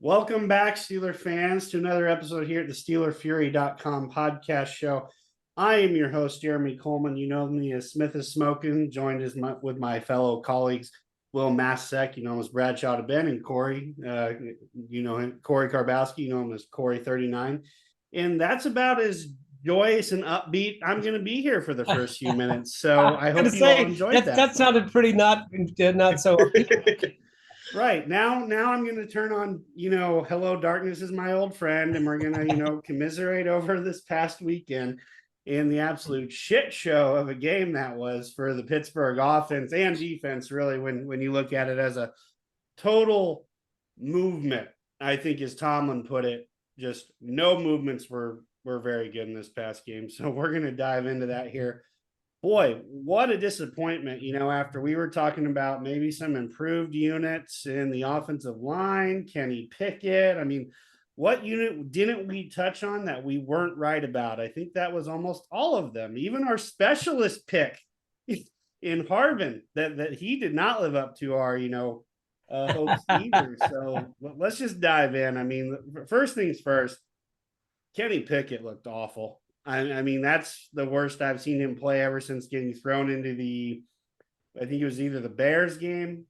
Welcome back, Steeler fans, to another episode here at the SteelerFury.com podcast show. I am your host, Jeremy Coleman. You know me as Smith is Smoking, joined with my fellow colleagues, Will Masek, you know him as Bradshaw to Ben, and Corey, you know him, Corey Karbowski, you know him as Corey39. And that's about as joyous and upbeat I'm going to be here for the first few minutes. So I hope you all enjoyed that. That sounded pretty not so upbeat. Right. Now I'm going to turn on, Hello Darkness is my old friend, and we're going to, commiserate over this past weekend and the absolute shit show of a game that was for the Pittsburgh offense and defense, really, when you look at it as a total movement. I think, as Tomlin put it, just no movements were very good in this past game. So we're going to dive into that here. Boy, what a disappointment, after we were talking about maybe some improved units in the offensive line, Kenny Pickett. I mean, what unit didn't we touch on that we weren't right about? I think that was almost all of them. Even our specialist pick in Harvin, that he did not live up to our, hopes either. So let's just dive in. I mean, first things first, Kenny Pickett looked awful. I mean, that's the worst I've seen him play ever since getting thrown into I think it was either the Bears game,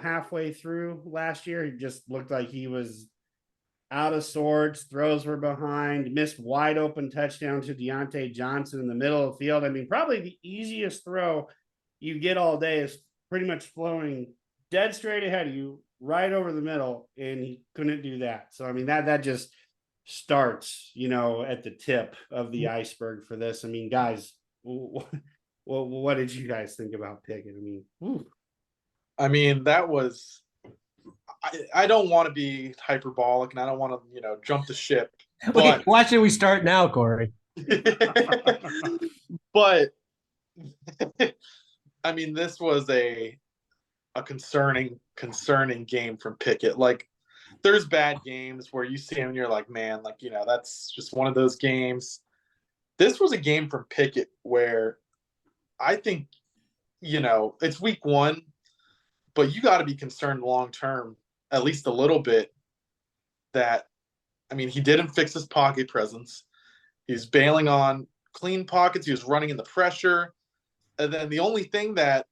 halfway through last year. He just looked like he was out of sorts. Throws were behind, missed wide open touchdown to Diontae Johnson in the middle of the field. I mean, probably the easiest throw you get all day is pretty much flowing dead straight ahead of you, right over the middle, and he couldn't do that. So, I mean, that just starts, at the tip of the iceberg for this. I mean, guys, what did you guys think about Pickett? That was, I don't want to be hyperbolic and I don't want to, jump the ship. But why should we start now, Corey? But I mean, this was a concerning game from Pickett. Like, there's bad games where you see him and you're like, man, that's just one of those games. This was a game from Pickett where I think, it's week one, but you got to be concerned long-term, at least a little bit, that, he didn't fix his pocket presence. He's bailing on clean pockets. He was running in the pressure. And then the only thing that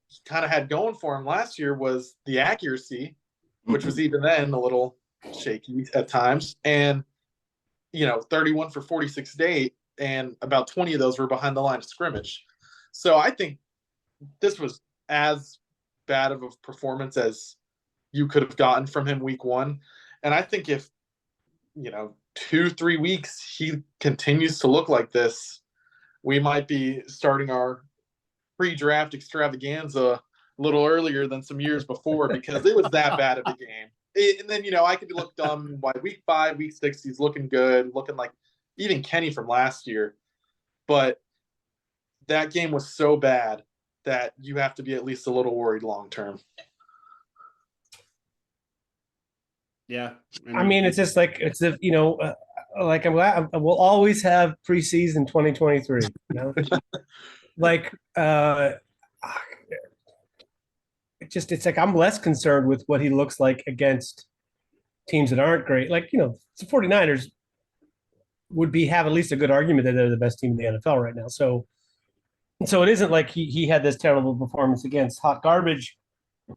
he kind of had going for him last year was the accuracy, which was even then a little shaky at times. And, 31 for 46 to 8, and about 20 of those were behind the line of scrimmage. So I think this was as bad of a performance as you could have gotten from him week one. And I think if, 2-3 weeks he continues to look like this, we might be starting our pre-draft extravaganza a little earlier than some years before, because it was that bad of a game. And then, I could look dumb by week 5, week 6, he's looking good, looking like even Kenny from last year. But that game was so bad that you have to be at least a little worried long term. Yeah. It's just like, like we'll always have preseason 2023, like, it's like I'm less concerned with what he looks like against teams that aren't great. Like, the 49ers would have at least a good argument that they're the best team in the NFL right now. So it isn't like he had this terrible performance against hot garbage.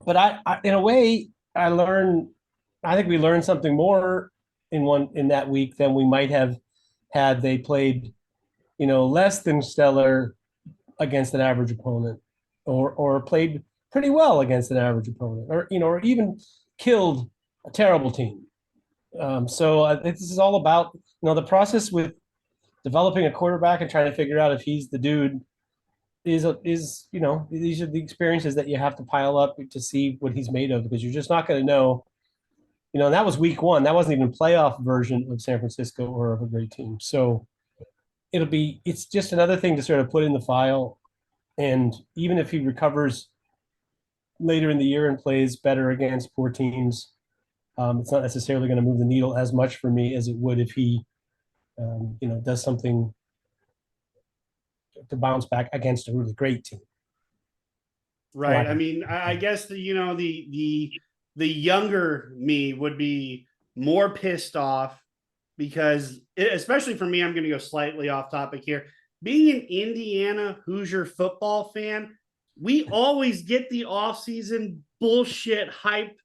But I in a way, I think we learned something more in that week than we might have had they played, less than stellar against an average opponent, or played pretty well against an average opponent, or even killed a terrible team. So I think this is all about, the process with developing a quarterback and trying to figure out if he's the dude is these are the experiences that you have to pile up to see what he's made of, because you're just not going to know, and that was week one. That wasn't even playoff version of San Francisco or of a great team. So it's just another thing to sort of put in the file. And even if he recovers later in the year and plays better against poor teams, it's not necessarily going to move the needle as much for me as it would if he, does something to bounce back against a really great team. Right. I guess the younger me would be more pissed off because, especially for me, I'm going to go slightly off topic here. Being an Indiana Hoosier football fan, we always get the offseason bullshit hype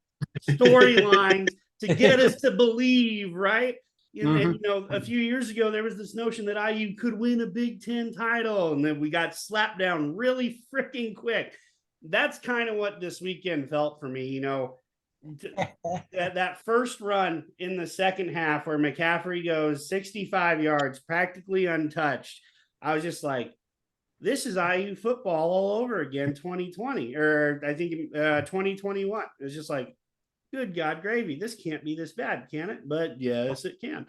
storylines to get us to believe, right? And a few years ago, there was this notion that IU could win a Big Ten title, and then we got slapped down really freaking quick. That's kind of what this weekend felt for me. That first run in the second half where McCaffrey goes 65 yards, practically untouched. I was just like, this is IU football all over again, 2020, or I think 2021. It was just like, good God gravy. This can't be this bad, can it? But yes, it can.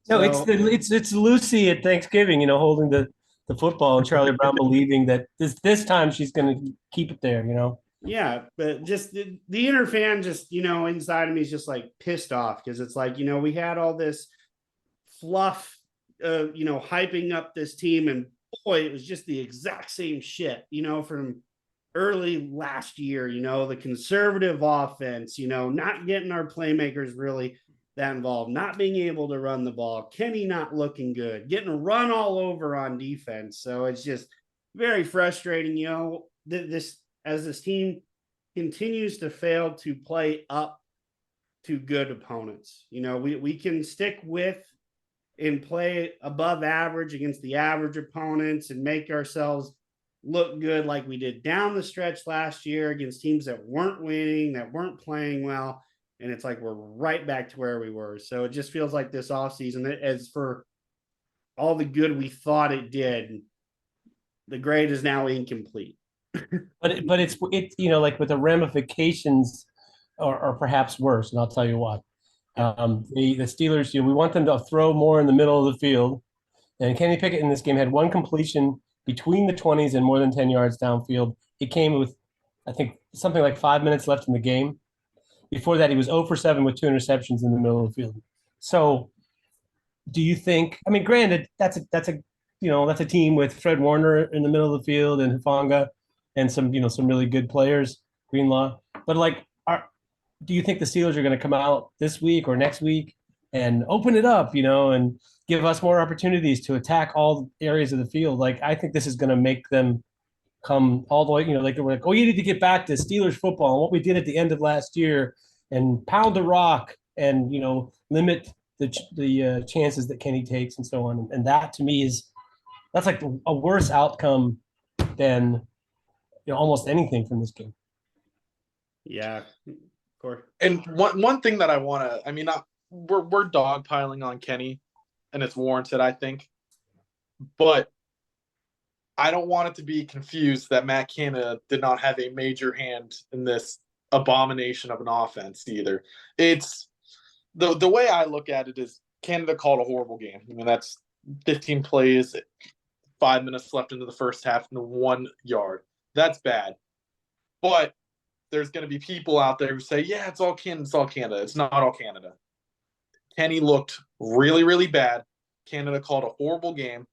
No, it's Lucy at Thanksgiving, holding the football, and Charlie Brown believing that this time she's going to keep it there, Yeah, but just the inner fan, just inside of me is just like pissed off because it's like we had all this fluff, hyping up this team, and boy, it was just the exact same shit, from early last year, the conservative offense, not getting our playmakers really that involved, not being able to run the ball, Kenny not looking good, getting run all over on defense. So it's just very frustrating, this team continues to fail to play up to good opponents. We can stick with and play above average against the average opponents and make ourselves look good like we did down the stretch last year against teams that weren't winning, that weren't playing well. And it's like we're right back to where we were. So it just feels like this offseason, as for all the good we thought it did, the grade is now incomplete. But it's like with the ramifications are perhaps worse, and I'll tell you what. The Steelers, we want them to throw more in the middle of the field, and Kenny Pickett in this game had one completion between the 20s and more than 10 yards downfield. It came with, I think, something like 5 minutes left in the game. Before that, he was 0 for 7 with 2 interceptions in the middle of the field. So, do you think? I mean, granted, that's a team with Fred Warner in the middle of the field and Hufanga and some really good players, Greenlaw. But do you think the Steelers are going to come out this week or next week and open it up, and give us more opportunities to attack all areas of the field? Like, I think this is going to make them come all the way, like they were like, oh, you need to get back to Steelers football and what we did at the end of last year and pound the rock and, limit the chances that Kenny takes and so on. And that to me that's like a worse outcome than, almost anything from this game. Yeah. And one thing that I want to, we're dogpiling on Kenny, and it's warranted, I think. But I don't want it to be confused that Matt Canada did not have a major hand in this abomination of an offense either. It's the way I look at it is Canada called a horrible game. That's 15 plays, 5 minutes left into the first half, and 1 yard. That's bad. But there's going to be people out there who say, yeah, it's all Canada. It's all Canada. It's not all Canada. Kenny looked really, really bad. Canada called a horrible game.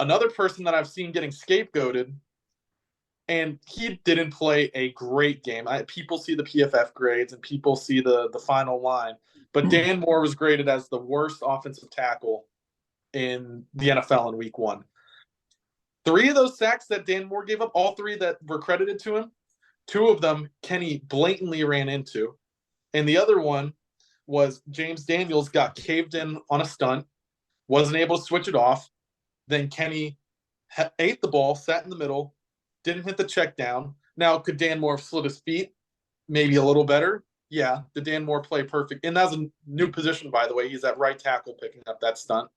Another person that I've seen getting scapegoated, and he didn't play a great game. People see the PFF grades and people see the final line, but Dan Moore was graded as the worst offensive tackle in the NFL in week 1. 3 of those sacks that Dan Moore gave up, all 3 that were credited to him, 2 of them Kenny blatantly ran into. And the other one was James Daniels got caved in on a stunt, wasn't able to switch it off. Then Kenny ate the ball, sat in the middle, didn't hit the check down. Now, could Dan Moore have slid his feet? Maybe a little better. Yeah. Did Dan Moore play perfect? And that was a new position, by the way. He's at right tackle picking up that stunt.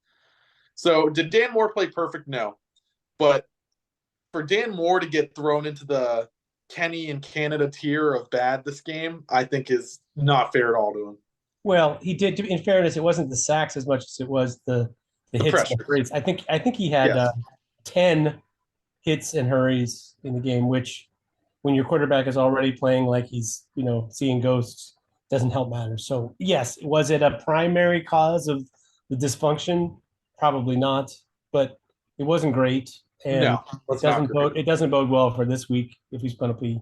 So did Dan Moore play perfect? No. But for Dan Moore to get thrown into the Kenny and Canada tier of bad this game, I think is not fair at all to him. Well, he did. In fairness, it wasn't the sacks as much as it was the hits and hurries. I think he had 10 hits and hurries in the game, which when your quarterback is already playing like he's seeing ghosts, doesn't help matters. So yes, was it a primary cause of the dysfunction? Probably not, but it wasn't great. And no, it doesn't bode well for this week if he's going to be.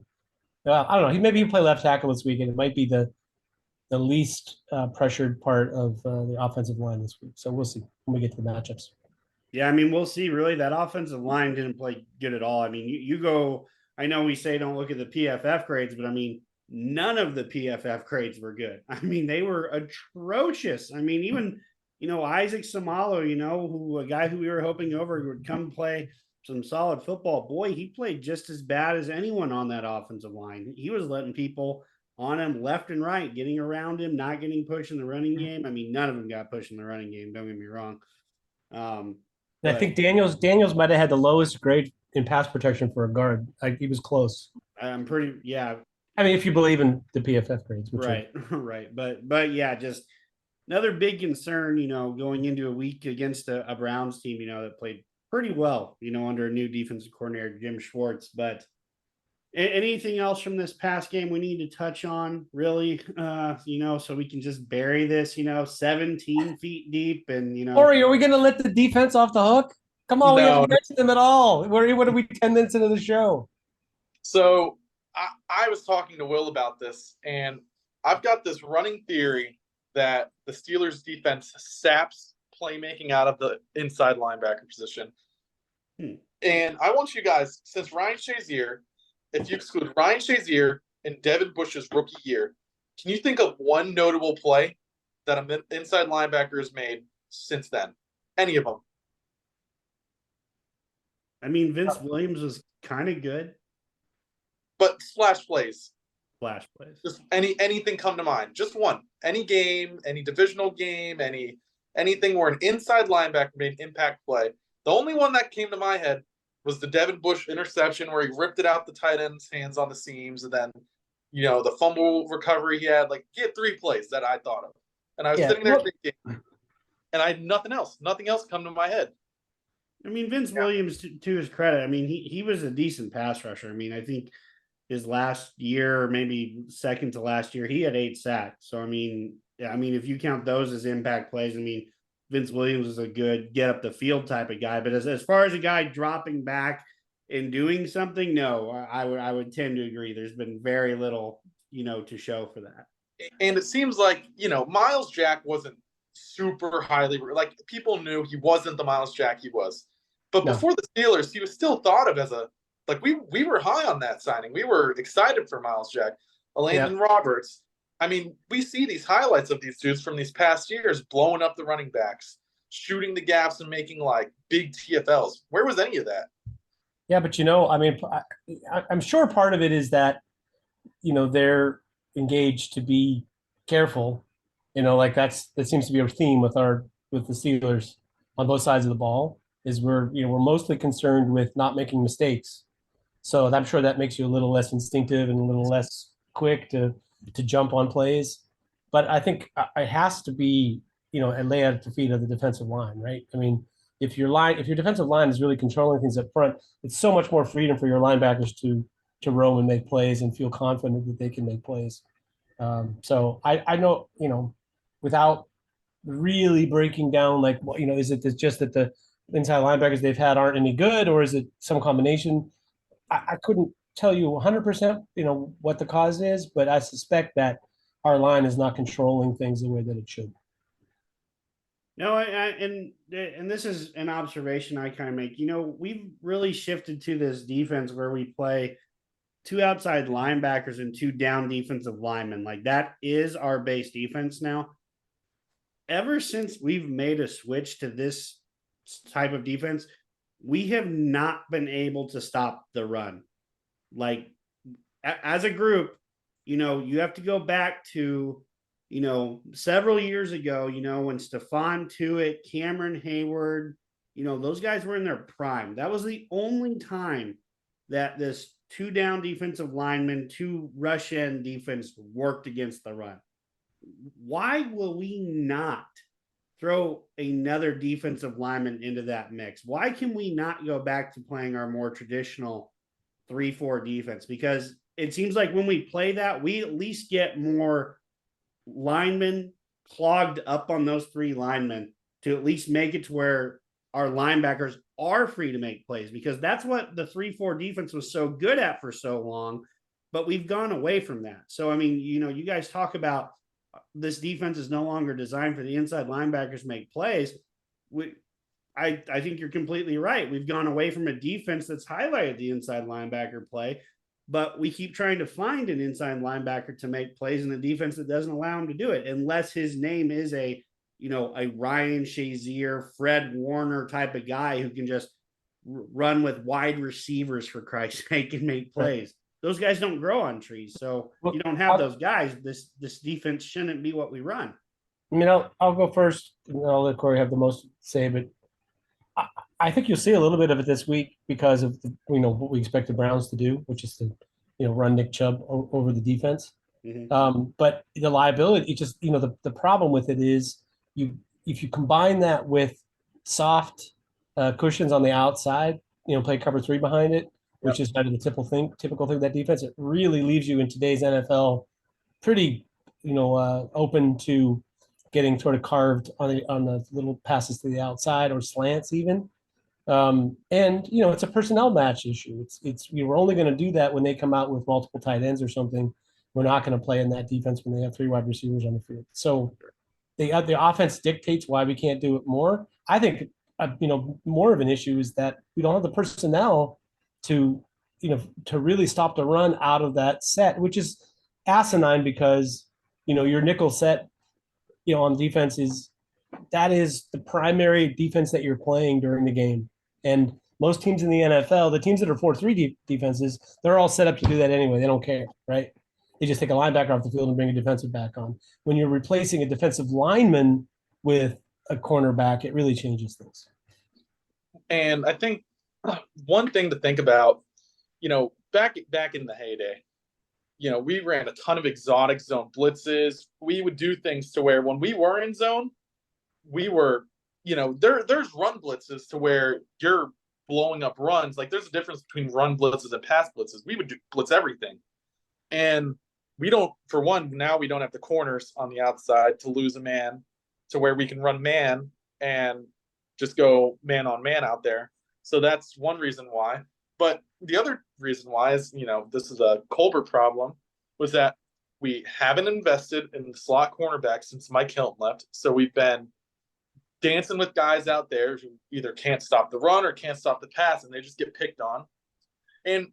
I don't know. Maybe he play left tackle this week, and it might be the the least pressured part of the offensive line this week. So we'll see when we get to the matchups. Yeah, I mean, we'll see. Really, that offensive line didn't play good at all. I mean, you go. I know we say don't look at the PFF grades, but I mean, none of the PFF grades were good. I mean, they were atrocious. I mean, even Isaac Samalo, a guy who we were hoping over would come play some solid football. Boy, he played just as bad as anyone on that offensive line. He was letting people on him left and right, getting around him, not getting pushed in the running game. I mean, none of them got pushed in the running game. Don't get me wrong. I think Daniels might have had the lowest grade in pass protection for a guard. Like he was close. I'm pretty, yeah. I mean, if you believe in the PFF grades, right, right. But yeah, just another big concern, going into a week against a Browns team, that played pretty well, under a new defensive coordinator, Jim Schwartz. But anything else from this past game we need to touch on, really, so we can just bury this, 17 feet deep and, Corey, are we going to let the defense off the hook? Come on, we haven't mentioned them at all. What are we 10 minutes into the show? So I was talking to Will about this, and I've got this running theory that the Steelers defense saps playmaking out of the inside linebacker position. And I want you guys, since Ryan Shazier, if you exclude Ryan Shazier and Devin Bush's rookie year, can you think of one notable play that an inside linebacker has made since then? Any of them? I mean, Vince Williams was kind of good. But splash plays. Flash plays. Just anything come to mind. Just one. Any game, any divisional game, anything where an inside linebacker made an impact play. The only one that came to my head was the Devin Bush interception where he ripped it out the tight end's hands on the seams, and then, the fumble recovery he had. He had 3 plays that I thought of. And I was sitting there thinking, and I had nothing else come to my head. I mean, Vince Williams, to his credit, I mean, he was a decent pass rusher. I mean, I think his last year, maybe second to last year, he had 8 sacks. So, I mean, if you count those as impact plays, I mean, Vince Williams is a good get up the field type of guy. But as far as a guy dropping back and doing something, no, I would tend to agree. There's been very little, to show for that. And it seems like, Miles Jack wasn't super highly, people knew he wasn't the Miles Jack he was. But before the Steelers, he was still thought of as we were high on that signing. We were excited for Miles Jack. Landon Roberts. I mean, we see these highlights of these dudes from these past years blowing up the running backs, shooting the gaps and making big TFLs. Where was any of that? Yeah, but I mean, I'm sure part of it is that, they're engaged to be careful. That seems to be a theme with the Steelers on both sides of the ball. Is we're mostly concerned with not making mistakes. So I'm sure that makes you a little less instinctive and a little less quick to jump on plays. But I think it has to be, a layout at the feet of the defensive line, right? I mean, if your defensive line is really controlling things up front, it's so much more freedom for your linebackers to roam and make plays and feel confident that they can make plays. So I know, without really breaking down, is it just that the inside linebackers they've had aren't any good, or is it some combination? I couldn't tell you 100%, what the cause is, but I suspect that our line is not controlling things the way that it should. No, and this is an observation I kind of make. We've really shifted to this defense where we play 2 outside linebackers and 2 down defensive linemen. That is our base defense now. Ever since we've made a switch to this type of defense, we have not been able to stop the run. As a group, you have to go back to, several years ago, when Stephon Tuitt, Cameron Heyward, those guys were in their prime. That was the only time that this 2 down defensive linemen, 2 rush end defense worked against the run. Why will we not throw another defensive lineman into that mix? Why can we not go back to playing our more traditional 3-4 defense? Because it seems like when we play that, we at least get more linemen clogged up on those 3 linemen to at least make it to where our linebackers are free to make plays, because that's what the 3-4 defense was so good at for so long, but we've gone away from that. So, I mean, you guys talk about this defense is no longer designed for the inside linebackers to make plays. I think you're completely right. We've gone away from a defense that's highlighted the inside linebacker play, but we keep trying to find an inside linebacker to make plays in a defense that doesn't allow him to do it, unless his name is a Ryan Shazier, Fred Warner type of guy who can just run with wide receivers, for Christ's sake, and make plays. Those guys don't grow on trees. So you don't have those guys. This defense shouldn't be what we run. I mean, I'll go first, and I'll let Corey have the most to say, but I think you'll see a little bit of it this week because of what we expect the Browns to do, which is to run Nick Chubb over the defense. Mm-hmm. But the liability, the problem with it is if you combine that with soft cushions on the outside, play cover 3 behind it, which is kind of the typical thing of that defense. It really leaves you in today's NFL pretty, open to getting sort of carved on the little passes to the outside or slants even. And it's a personnel match issue. We're only going to do that when they come out with multiple tight ends or something. We're not going to play in that defense when they have 3 wide receivers on the field. So the offense dictates why we can't do it more. I think more of an issue is that we don't have the personnel to really stop the run out of that set, which is asinine because your nickel set on defense is the primary defense that you're playing during the game. And most teams in the NFL, the teams that are 4-3 defenses, they're all set up to do that anyway. They don't care, right? They just take a linebacker off the field and bring a defensive back on. When you're replacing a defensive lineman with a cornerback, it really changes things. And I think one thing to think about, back in the heyday, we ran a ton of exotic zone blitzes. We would do things to where when we were in zone, we were, there's run blitzes to where you're blowing up runs. Like there's a difference between run blitzes and pass blitzes. We would blitz everything. And we don't have the corners on the outside to lose a man to where we can run man and just go man on man out there. So that's one reason why. But the other reason why is, this is a Colbert problem, was that we haven't invested in the slot cornerback since Mike Hilton left. So we've been dancing with guys out there who either can't stop the run or can't stop the pass, and they just get picked on. And,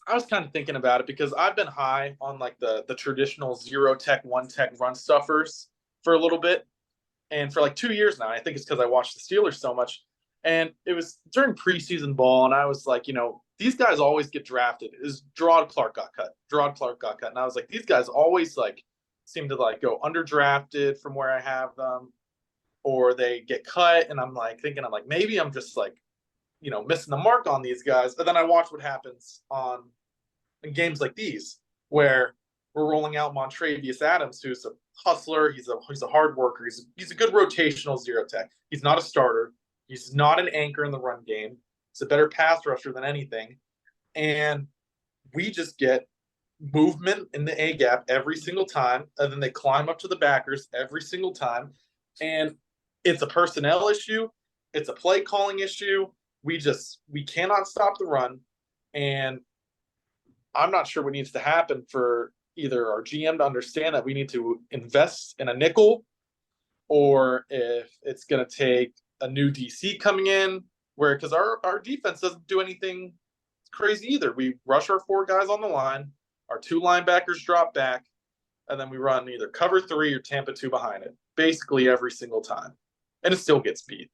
I was kind of thinking about it because I've been high on like the traditional 0-tech, 1-tech run stuffers for a little bit. And for like 2 years now, I think it's because I watched the Steelers so much. And it was during preseason ball, and I was like, these guys always get drafted. Gerard Clark got cut. And I was like, these guys always like seem to like go underdrafted from where I have them, or they get cut. And I'm like thinking, maybe I'm just like, missing the mark on these guys. But then I watch what happens in games like these, where we're rolling out Montrevious Adams, who's a hustler. He's a hard worker. He's a good rotational 0-tech. He's not a starter. He's not an anchor in the run game. He's a better pass rusher than anything. And we just get movement in the A-gap every single time, and then they climb up to the backers every single time. And it's a personnel issue. It's a play calling issue. We cannot stop the run. And I'm not sure what needs to happen for either our GM to understand that we need to invest in a nickel, or if it's going to take a new DC coming in, because our defense doesn't do anything crazy either. We rush our 4 guys on the line, our 2 linebackers drop back, and then we run either cover 3 or Tampa 2 behind it, basically every single time. And it still gets beat.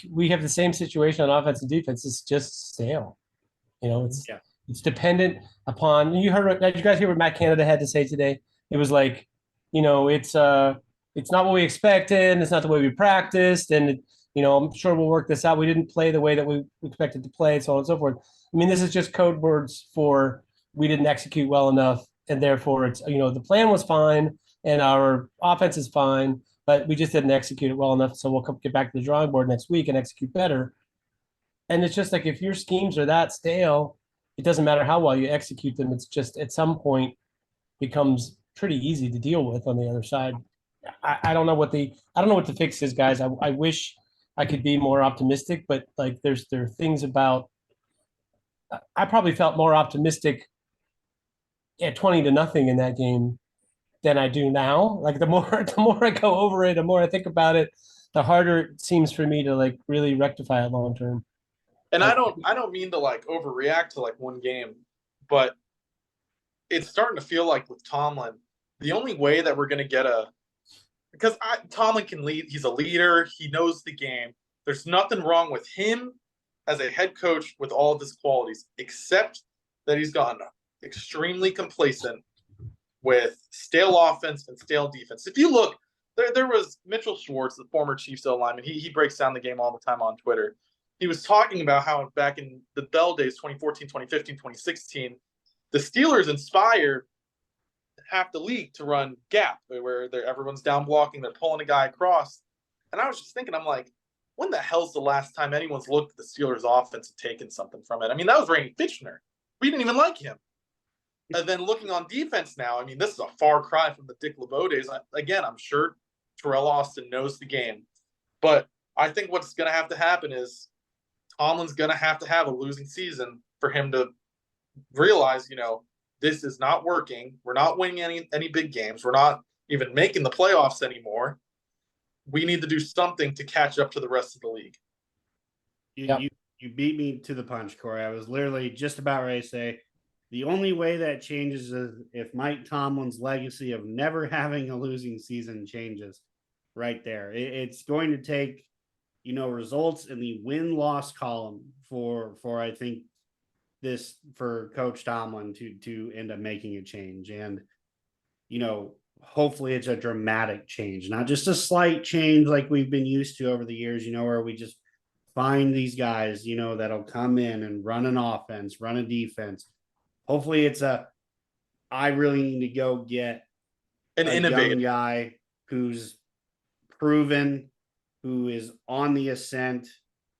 We have the same situation on offense and defense. It's just stale. It's dependent upon. Did you guys hear what Matt Canada had to say today? It was like, it's not what we expected. It's not the way we practiced. And, I'm sure we'll work this out. We didn't play the way that we expected to play, so on and so forth. I mean, this is just code words for we didn't execute well enough. And therefore it's, the plan was fine and our offense is fine, but we just didn't execute it well enough. So we'll get back to the drawing board next week and execute better. And it's just like, if your schemes are that stale, it doesn't matter how well you execute them. It's just at some point becomes pretty easy to deal with on the other side. I don't know what the fix is, guys. I wish I could be more optimistic, but like there are things about. I probably felt more optimistic at 20-0 in that game than I do now. Like the more I go over it, the more I think about it, the harder it seems for me to like really rectify it long term. And I don't mean to like overreact to like one game, but it's starting to feel like with Tomlin, the only way that we're going to get because Tomlin can lead. He's a leader. He knows the game. There's nothing wrong with him as a head coach with all of his qualities, except that he's gotten extremely complacent with stale offense and stale defense. If you look, there was Mitchell Schwartz, the former Chiefs lineman. He breaks down the game all the time on Twitter. He was talking about how back in the Bell days, 2014, 2015, 2016, the Steelers inspired half the league to run gap, where everyone's down blocking, they're pulling a guy across. And I was just thinking, I'm like, when the hell's the last time anyone's looked at the Steelers offense and taken something from it? I mean, that was Randy Fitchner. We didn't even like him. And then looking on defense now, I mean, this is a far cry from the Dick LeBeau days. Again, I'm sure Terrell Austin knows the game. But I think what's going to have to happen is Tomlin's going to have a losing season for him to realize, this is not working. We're not winning any big games. We're not even making the playoffs anymore. We need to do something to catch up to the rest of the league. You beat me to the punch, Corey. I was literally just about ready to say the only way that changes is if Mike Tomlin's legacy of never having a losing season changes right there. It's going to take, results in the win-loss column for I think this for Coach Tomlin to end up making a change. And, hopefully it's a dramatic change, not just a slight change like we've been used to over the years, where we just find these guys, that'll come in and run an offense, run a defense. Hopefully it's I really need to go get an innovative young guy who's proven, who is on the ascent,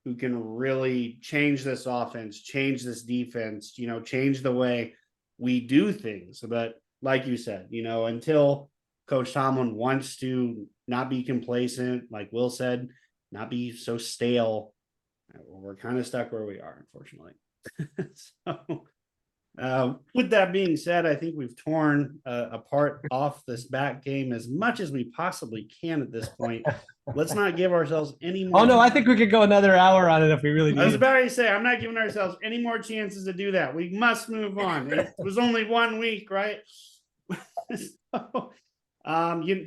who can really change this offense, change this defense, change the way we do things. But like you said, until Coach Tomlin wants to not be complacent, like Will said, not be so stale, we're kind of stuck where we are, unfortunately. So with that being said, I think we've torn a part off this back game as much as we possibly can at this point. Let's not give ourselves any more. Oh no, I think we could go another hour on it if we really need. I was about to say, I'm not giving ourselves any more chances to do that. We must move on. It was only 1 week, right?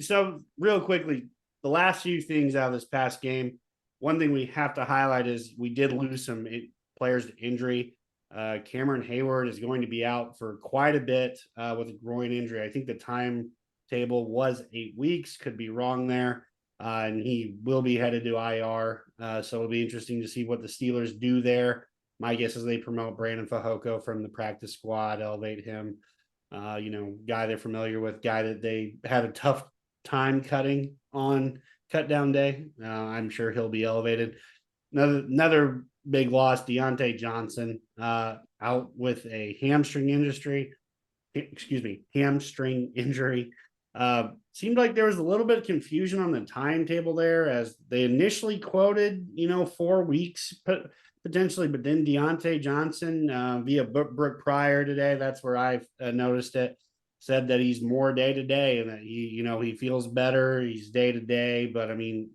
So real quickly, the last few things out of this past game, one thing we have to highlight is we did lose some players to injury. Cameron Heyward is going to be out for quite a bit with a groin injury. I think the timetable was 8 weeks, could be wrong there. And he will be headed to IR. So it'll be interesting to see what the Steelers do there. My guess is they promote Brandon Fehoko from the practice squad, elevate him. Guy they're familiar with, guy that they had a tough time cutting on cut down day. I'm sure he'll be elevated. Another big loss, Diontae Johnson, out with a hamstring injury. Seemed like there was a little bit of confusion on the timetable there, as they initially quoted, 4 weeks potentially, but then Diontae Johnson via Brooke Pryor today, that's where I've noticed it, said that he's more day to day and that he feels better. He's day to day, but I mean,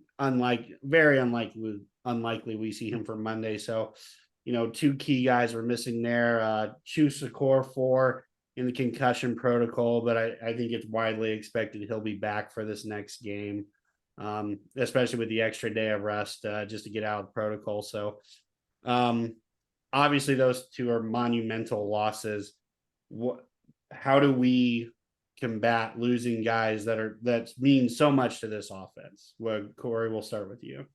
very unlikely we see him for Monday. So, 2 key guys were missing there. Chuks Okorafor in the concussion protocol, but I think it's widely expected he'll be back for this next game, especially with the extra day of rest just to get out of protocol. So obviously those 2 are monumental losses. How do we combat losing guys that mean so much to this offense? Well, Corey, we'll start with you.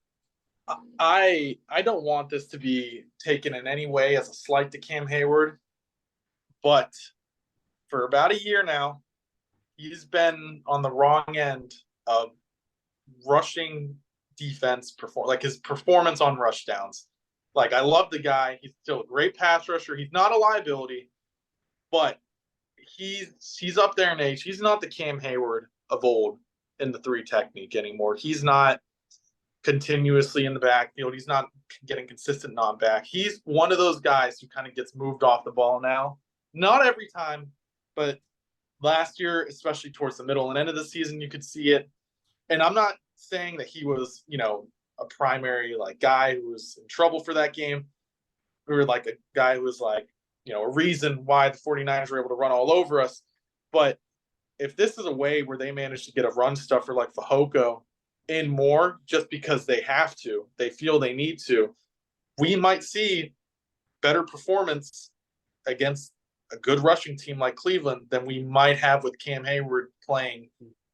I don't want this to be taken in any way as a slight to Cam Heyward, but for about a year now, he's been on the wrong end of rushing defense his performance on rush downs. Like, I love the guy. He's still a great pass rusher. He's not a liability, but he's up there in age. He's not the Cam Heyward of old in the 3 technique anymore. He's not continuously in the backfield. He's not getting consistent non-back. He's one of those guys who kind of gets moved off the ball now. Not every time, but last year, especially towards the middle and end of the season, you could see it. And I'm not saying that he was, a primary like guy who was in trouble for that game, or like a guy who was like, a reason why the 49ers were able to run all over us. But if this is a way where they manage to get a run stuffer like Fehoko in more just because they have to, they feel they need to, we might see better performance against a good rushing team like Cleveland than we might have with Cam Heyward playing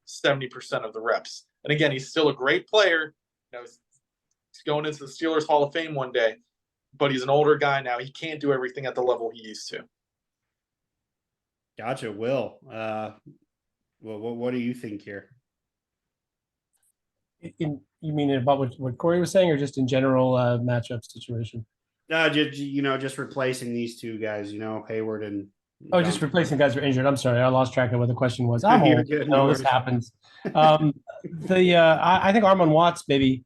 70% of the reps. And again, he's still a great player. He's going into the Steelers Hall of Fame one day, but he's an older guy now. He can't do everything at the level he used to. Gotcha. Will, what do you think here? You mean about what Corey was saying, or just in general matchup situation? Just replacing these two guys, Hayward and just replacing guys who are injured. I'm sorry, I lost track of what the question was. I'm old. This happens. I think Armon Watts maybe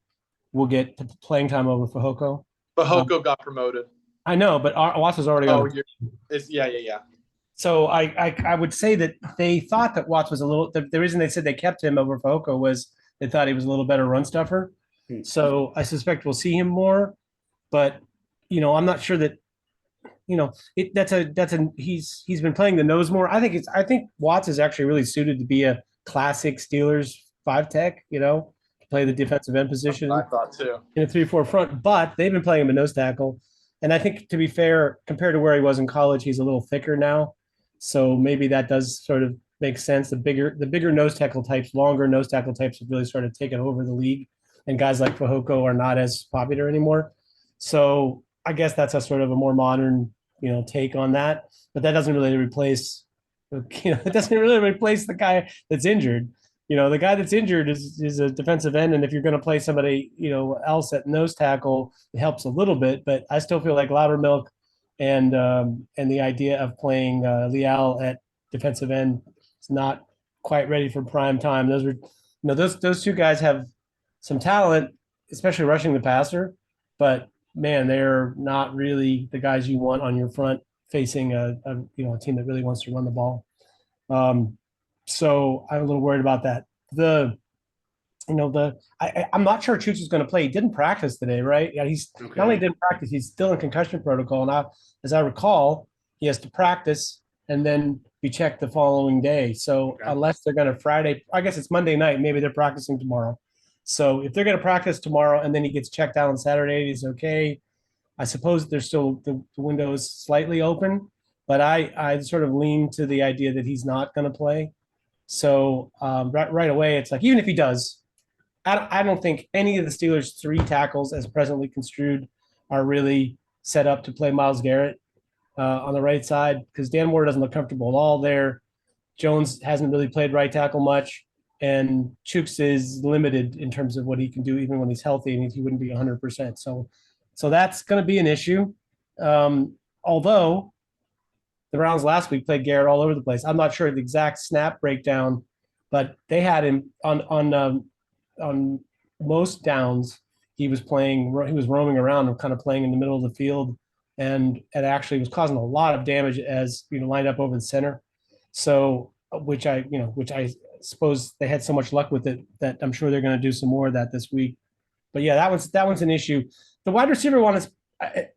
will get playing time over Fehoko. Fehoko got promoted. I know, but Watts was already on. Yeah. So I would say that they thought that Watts was a little. The reason they said they kept him over Fehoko was they thought he was a little better run stuffer. So I suspect we'll see him more, but I'm not sure that. He's been playing the nose more. I think Watts is actually really suited to be a classic Steelers 5-tech. To play the defensive end position. I thought too. In a 3-4 front, but they've been playing him a nose tackle. And I think, to be fair, compared to where he was in college, he's a little thicker now. So maybe that does sort of make sense. The bigger nose tackle types, longer nose tackle types have really started taking over the league. And guys like Fehoko are not as popular anymore. So I guess that's a sort of a more modern, take on that. But that doesn't really replace, the guy that's injured. The guy that's injured is a defensive end, and if you're going to play somebody, else at nose tackle, it helps a little bit. But I still feel like Loudermilk and the idea of playing Leal at defensive end is not quite ready for prime time. Those two guys have some talent, especially rushing the passer, but man, they're not really the guys you want on your front facing a team that really wants to run the ball. So I'm a little worried about that. I'm not sure Chuks is going to play. He didn't practice today, right? Yeah, he's okay. Not only didn't practice, he's still in concussion protocol. Now, as I recall, he has to practice and then be checked the following day. So unless they're going to Friday, I guess it's Monday night, maybe they're practicing tomorrow. So if they're going to practice tomorrow and then he gets checked out on Saturday, he's okay. I suppose there's still the window is slightly open, but I sort of lean to the idea that he's not going to play. So right away, it's like, even if he does, I don't think any of the Steelers' 3 tackles as presently construed are really set up to play Myles Garrett on the right side, because Dan Moore doesn't look comfortable at all there. Jones hasn't really played right tackle much, and Chuks is limited in terms of what he can do even when he's healthy, and he wouldn't be 100%. So that's going to be an issue. Although the Browns last week played Garrett all over the place. I'm not sure the exact snap breakdown, but they had him on most downs. He was roaming around and kind of playing in the middle of the field, and it actually was causing a lot of damage as lined up over the center. So, which I suppose they had so much luck with it that I'm sure they're going to do some more of that this week. But yeah, that one's an issue. The wide receiver one is,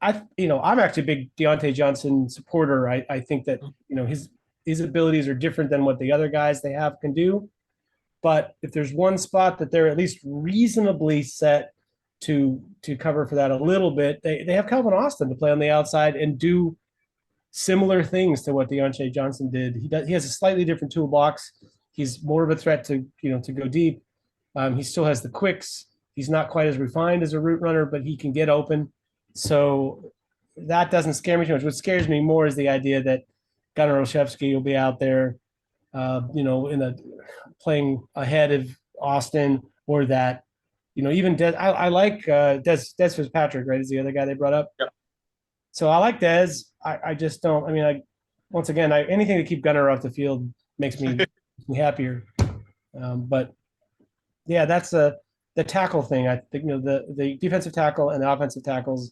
I'm actually a big Diontae Johnson supporter. I think that his abilities are different than what the other guys they have can do. But if there's one spot that they're at least reasonably set to cover for that a little bit, they have Calvin Austin to play on the outside and do similar things to what Diontae Johnson did. He has a slightly different toolbox. He's more of a threat to go deep. He still has the quicks. He's not quite as refined as a route runner, but he can get open. So that doesn't scare me too much. What scares me more is the idea that Gunnar Olszewski will be out there, playing ahead of Austin, or that, even Des. I like Des Fitzpatrick, right? Is the other guy they brought up. Yep. So I like Des. I just don't. Once again, anything to keep Gunnar off the field makes me happier. But yeah, that's the tackle thing. I think the defensive tackle and the offensive tackles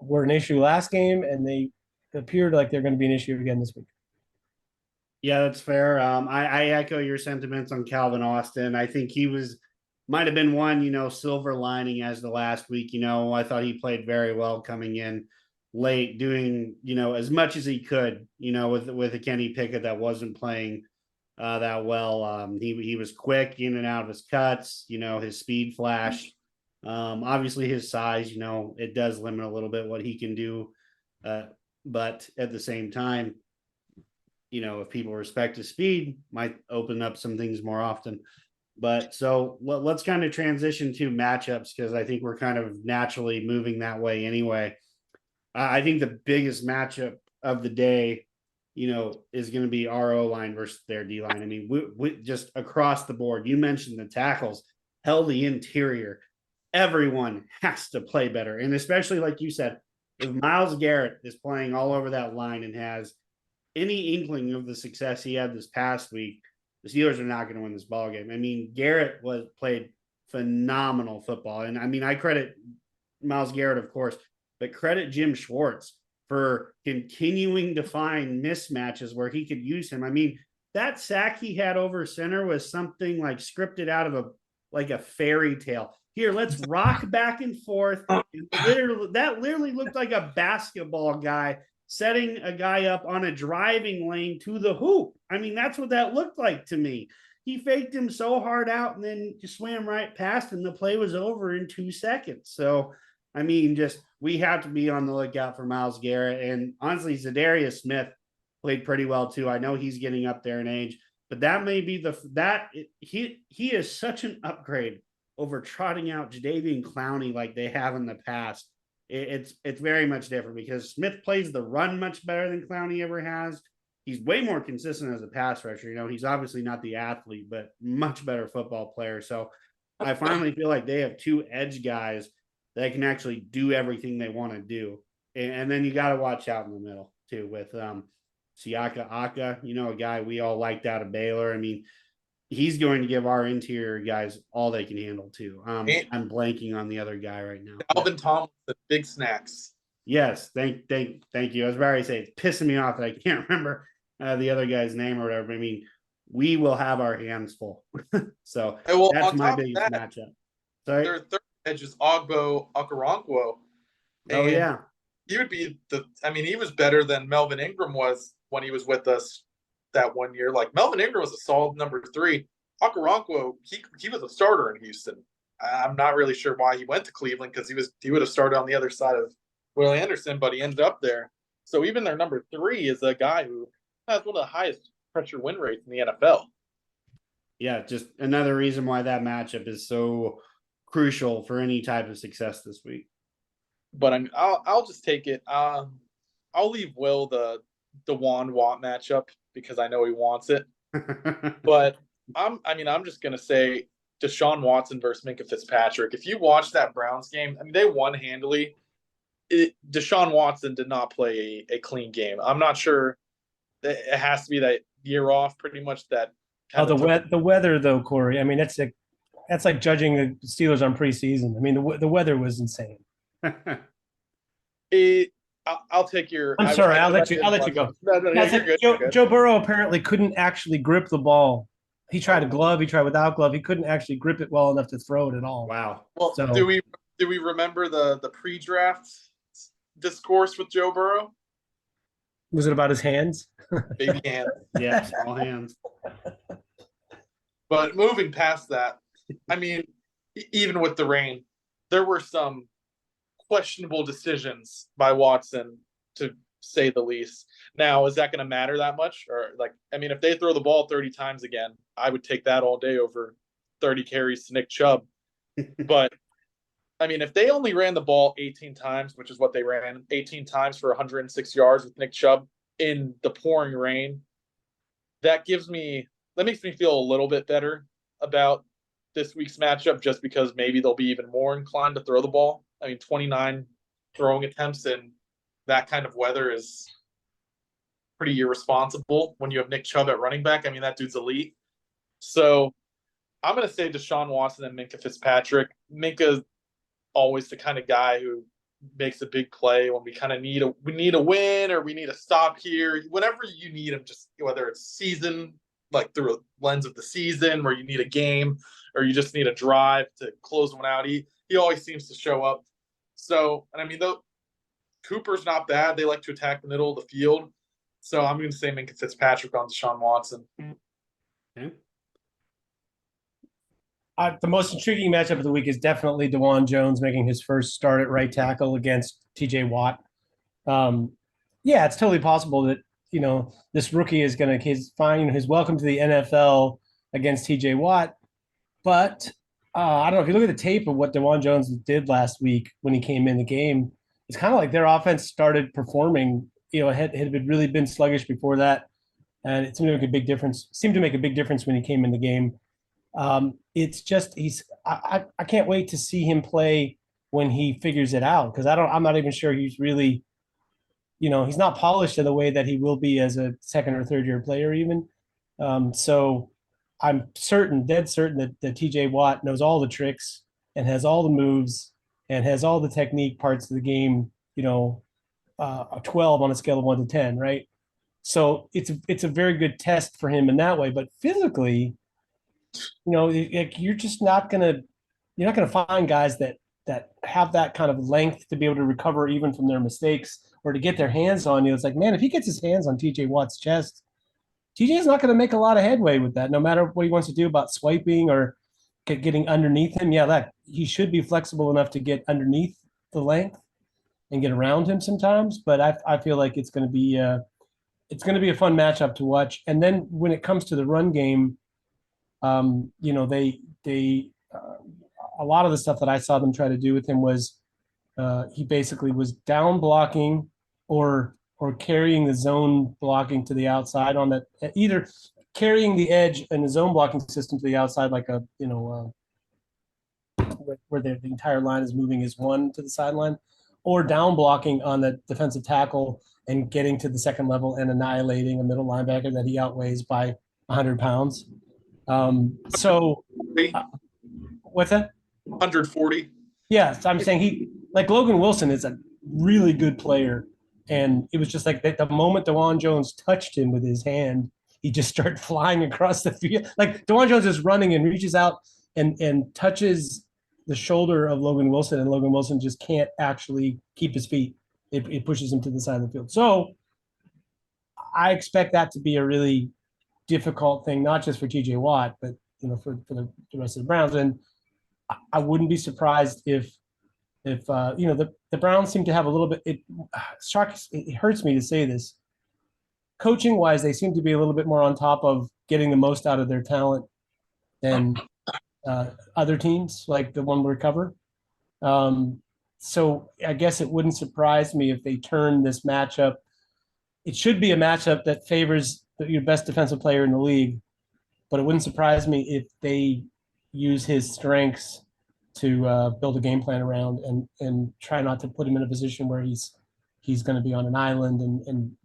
were an issue last game, and they appeared like they're going to be an issue again this week. Yeah, that's fair. I echo your sentiments on Calvin Austin. I think he might have been one, silver lining as the last week. I thought he played very well coming in late, doing, as much as he could, with a Kenny Pickett that wasn't playing that well. He was quick in and out of his cuts, his speed flash. Obviously his size, it does limit a little bit what he can do. But at the same time, if people respect his speed, might open up some things more often. But so let's kind of transition to matchups because I think we're kind of naturally moving that way anyway. I think the biggest matchup of the day, is going to be our O line versus their D line. I mean, we just across the board. You mentioned the tackles, hell, the interior. Everyone has to play better, and especially like you said, if Myles Garrett is playing all over that line and has any inkling of the success he had this past week, the Steelers are not going to win this ball game. I mean, Garrett played phenomenal football, and I mean, I credit Myles Garrett, of course, but credit Jim Schwartz for continuing to find mismatches where he could use him. I mean, that sack he had over center was something like scripted out of a fairy tale. Here, let's rock back and forth. That literally looked like a basketball guy setting a guy up on a driving lane to the hoop. I mean, that's what that looked like to me. He faked him so hard out and then just swam right past him. The play was over in 2 seconds. So, I mean, we have to be on the lookout for Myles Garrett. And honestly, Zadarius Smith played pretty well too. I know he's getting up there in age, but that may be he is such an upgrade over trotting out Jadeveon Clowney like they have in the past. It's very much different because Smith plays the run much better than Clowney ever has. He's way more consistent as a pass rusher. He's obviously not the athlete, but much better football player. So I finally feel like they have two edge guys that can actually do everything they want to do. And then you got to watch out in the middle too with Siaka Aka, a guy we all liked out of Baylor. I mean, he's going to give our interior guys all they can handle too. I'm blanking on the other guy right now. Alvin Tomlinson, big snacks. Yes, thank you. I was about to say it's pissing me off that I can't remember the other guy's name or whatever. I mean, we will have our hands full. So that's my biggest matchup. Sorry? Their third edge is Ogbo Okoronkwo. Oh yeah, he would be he was better than Melvin Ingram was when he was with us that one year. Like Melvin Ingram was a solid number 3. Okoronkwo, he was a starter in Houston. I'm not really sure why he went to Cleveland because he would have started on the other side of Will Anderson, but he ended up there. So even their number 3 is a guy who has one of the highest pressure win rates in the NFL. Yeah, just another reason why that matchup is so crucial for any type of success this week. But I'll just take it. I'll leave Will the DeJuan Watt matchup because I know he wants it. But I'm just gonna say Deshaun Watson versus Minkah Fitzpatrick. If you watch that Browns game, they won handily. Deshaun Watson did not play a clean game. I'm not sure. It has to be that year off, pretty much. That the weather though, Corey. I mean, that's like judging the Steelers on preseason. I mean, the weather was insane. I'll take your. I'm sorry. I'll let you go. No, Joe Burrow apparently couldn't actually grip the ball. He tried a glove. He tried without glove. He couldn't actually grip it well enough to throw it at all. Wow. Well, so, do we remember the pre-draft discourse with Joe Burrow? Was it about his hands? Baby hands. Yeah, small hands. But moving past that, even with the rain, there were some questionable decisions by Watson, to say the least. Now, is that going to matter that much? Or if they throw the ball 30 times again, I would take that all day over 30 carries to Nick Chubb. But if they only ran the ball 18 times, which is what they ran, 18 times for 106 yards with Nick Chubb in the pouring rain, that makes me feel a little bit better about this week's matchup, just because maybe they'll be even more inclined to throw the ball. 29 throwing attempts in that kind of weather is pretty irresponsible when you have Nick Chubb at running back. That dude's elite. So I'm going to say Deshaun Watson and Minkah Fitzpatrick. Minkah always the kind of guy who makes a big play when we kind of need a win or we need a stop here. Whatever you need him, just whether it's season, like through a lens of the season where you need a game or you just need a drive to close one out. He always seems to show up. So, and I mean, though Cooper's not bad. They like to attack the middle of the field. So I'm going to say Minkah Fitzpatrick on Deshaun Watson. Okay. The most intriguing matchup of the week is definitely DeJuan Jones making his first start at right tackle against TJ Watt. Yeah, it's totally possible that, this rookie is going to, he's welcome to the NFL against TJ Watt. But I don't know, if you look at the tape of what DeJuan Jones did last week when he came in the game, it's kind of like their offense started performing, had really been sluggish before that. And it seemed to make a big difference when he came in the game. It's just I can't wait to see him play when he figures it out, because I'm not even sure he's really, he's not polished in the way that he will be as a second or third year player even. So I'm dead certain that TJ Watt knows all the tricks and has all the moves and has all the technique parts of the game, a 12 on a scale of 1 to 10, right? So it's a very good test for him in that way. But physically, you're just not gonna find guys that have that kind of length to be able to recover even from their mistakes or to get their hands on you. It's like, man, if he gets his hands on TJ Watt's chest, TJ is not going to make a lot of headway with that, no matter what he wants to do about swiping or getting underneath him. Yeah, that he should be flexible enough to get underneath the length and get around him sometimes. But I feel like it's going to be a fun matchup to watch. And then when it comes to the run game, they a lot of the stuff that I saw them try to do with him was he basically was down blocking or carrying the zone blocking to the outside on that, either carrying the edge in the zone blocking system to the outside, like where the entire line is moving as one to the sideline, or down blocking on the defensive tackle and getting to the second level and annihilating a middle linebacker that he outweighs by 100 pounds. What's that? 140. Yeah, so I'm saying Logan Wilson is a really good player, and it was just like the moment DeJuan Jones touched him with his hand, he just started flying across the field. Like DeJuan Jones is running and reaches out and touches the shoulder of Logan Wilson, and Logan Wilson just can't actually keep his feet. It pushes him to the side of the field. So I expect that to be a really difficult thing, not just for TJ Watt, but for the rest of the Browns. And I wouldn't be surprised if the Browns seem to have a little bit. It hurts me to say this. Coaching wise, they seem to be a little bit more on top of getting the most out of their talent than other teams, like the one we cover. So I guess it wouldn't surprise me if they turn this matchup. It should be a matchup that favors your best defensive player in the league, but it wouldn't surprise me if they use his strengths to build a game plan around and try not to put him in a position where he's going to be on an island and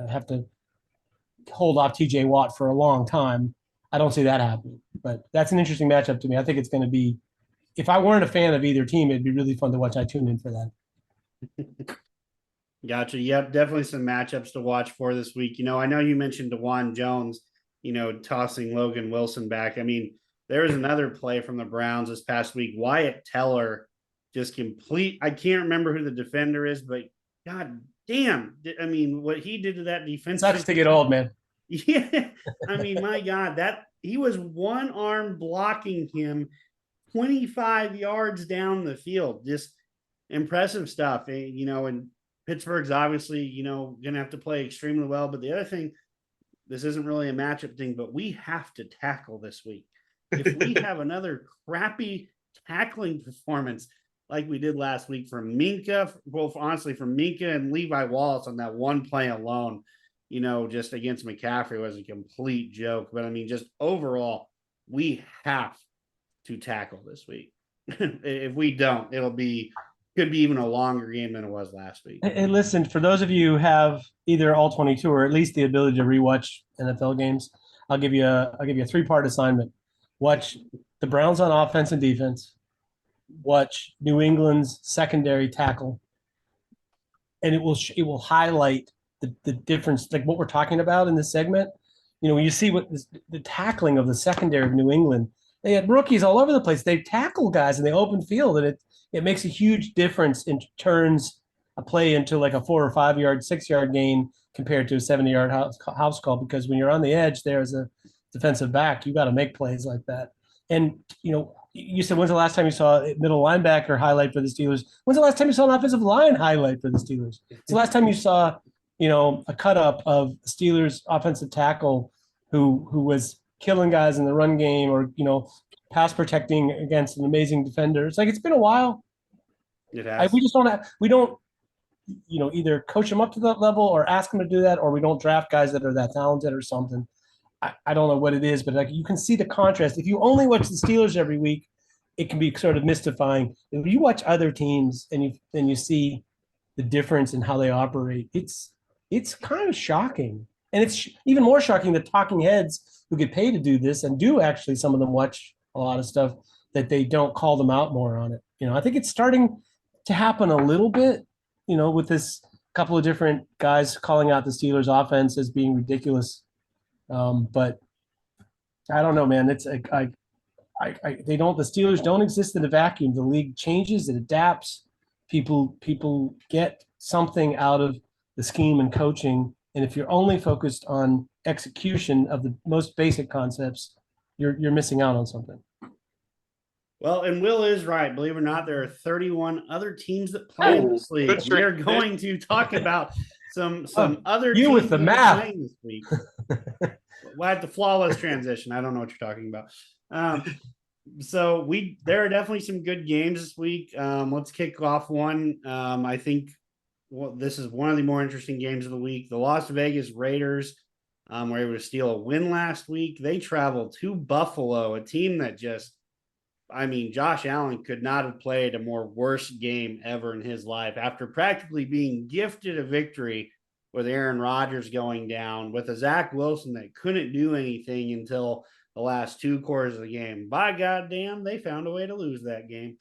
have to hold off TJ Watt for a long time. I don't see that happening, but that's an interesting matchup to me. I think it's going to be, if I weren't a fan of either team, it'd be really fun to watch. I tune in for that. Gotcha. Yep, definitely some matchups to watch for this week. I know you mentioned DeJuan Jones, tossing Logan Wilson back. I mean, there was another play from the Browns this past week. Wyatt Teller I can't remember who the defender is, but God damn. I mean, what he did to that defense. Sucks to get old, man. Yeah. I mean, my God, that he was one arm blocking him 25 yards down the field. Just impressive stuff. And Pittsburgh's obviously, going to have to play extremely well. But the other thing, this isn't really a matchup thing, but we have to tackle this week. If we have another crappy tackling performance like we did last week from Minkah, well, honestly, from Minkah and Levi Wallace on that one play alone, just against McCaffrey was a complete joke. But I mean, just overall, we have to tackle this week. If we don't, could be even a longer game than it was last week. Hey, listen, for those of you who have either all 22 or at least the ability to rewatch NFL games, I'll give you a 3-part assignment. Watch the Browns on offense and defense. Watch New England's secondary tackle and it will highlight the difference, like what we're talking about in this segment. When you see what the tackling of the secondary of New England, they had rookies all over the place. They tackle guys in the open field, and it makes a huge difference and turns a play into like a 4 or 5 yard, 6 yard gain compared to a 70-yard house call. Because when you're on the edge there as a defensive back, you got to make plays like that. And you said, when's the last time you saw a middle linebacker highlight for the Steelers? When's the last time you saw an offensive line highlight for the Steelers? It's the last time you saw, a cut up of Steelers offensive tackle who was killing guys in the run game or, pass protecting against an amazing defender. It's like, it's been a while. It has. We just don't, either coach them up to that level or ask them to do that, or we don't draft guys that are that talented or something. I don't know what it is, but like you can see the contrast. If you only watch the Steelers every week, it can be sort of mystifying. If you watch other teams and you see the difference in how they operate, it's kind of shocking. And it's even more shocking that talking heads who get paid to do this and do actually, some of them watch a lot of stuff, that they don't call them out more on it. I think it's starting to happen a little bit, with this couple of different guys calling out the Steelers offense as being ridiculous. But I don't know, man. It's the Steelers don't exist in a vacuum. The league changes, it adapts. People get something out of the scheme and coaching. And if you're only focused on execution of the most basic concepts, you're missing out on something. Well, and Will is right. Believe it or not, there are 31 other teams that play in this league. We are going to talk about some other teams with the math playing this week. Well, I had the flawless transition. I don't know what you're talking about. So there are definitely some good games this week. Let's kick off one. I think this is one of the more interesting games of the week. The Las Vegas Raiders were able to steal a win last week. They traveled to Buffalo, a team that Josh Allen could not have played a more worst game ever in his life after practically being gifted a victory with Aaron Rodgers going down, with a Zach Wilson that couldn't do anything until the last 2 quarters of the game. By goddamn, they found a way to lose that game.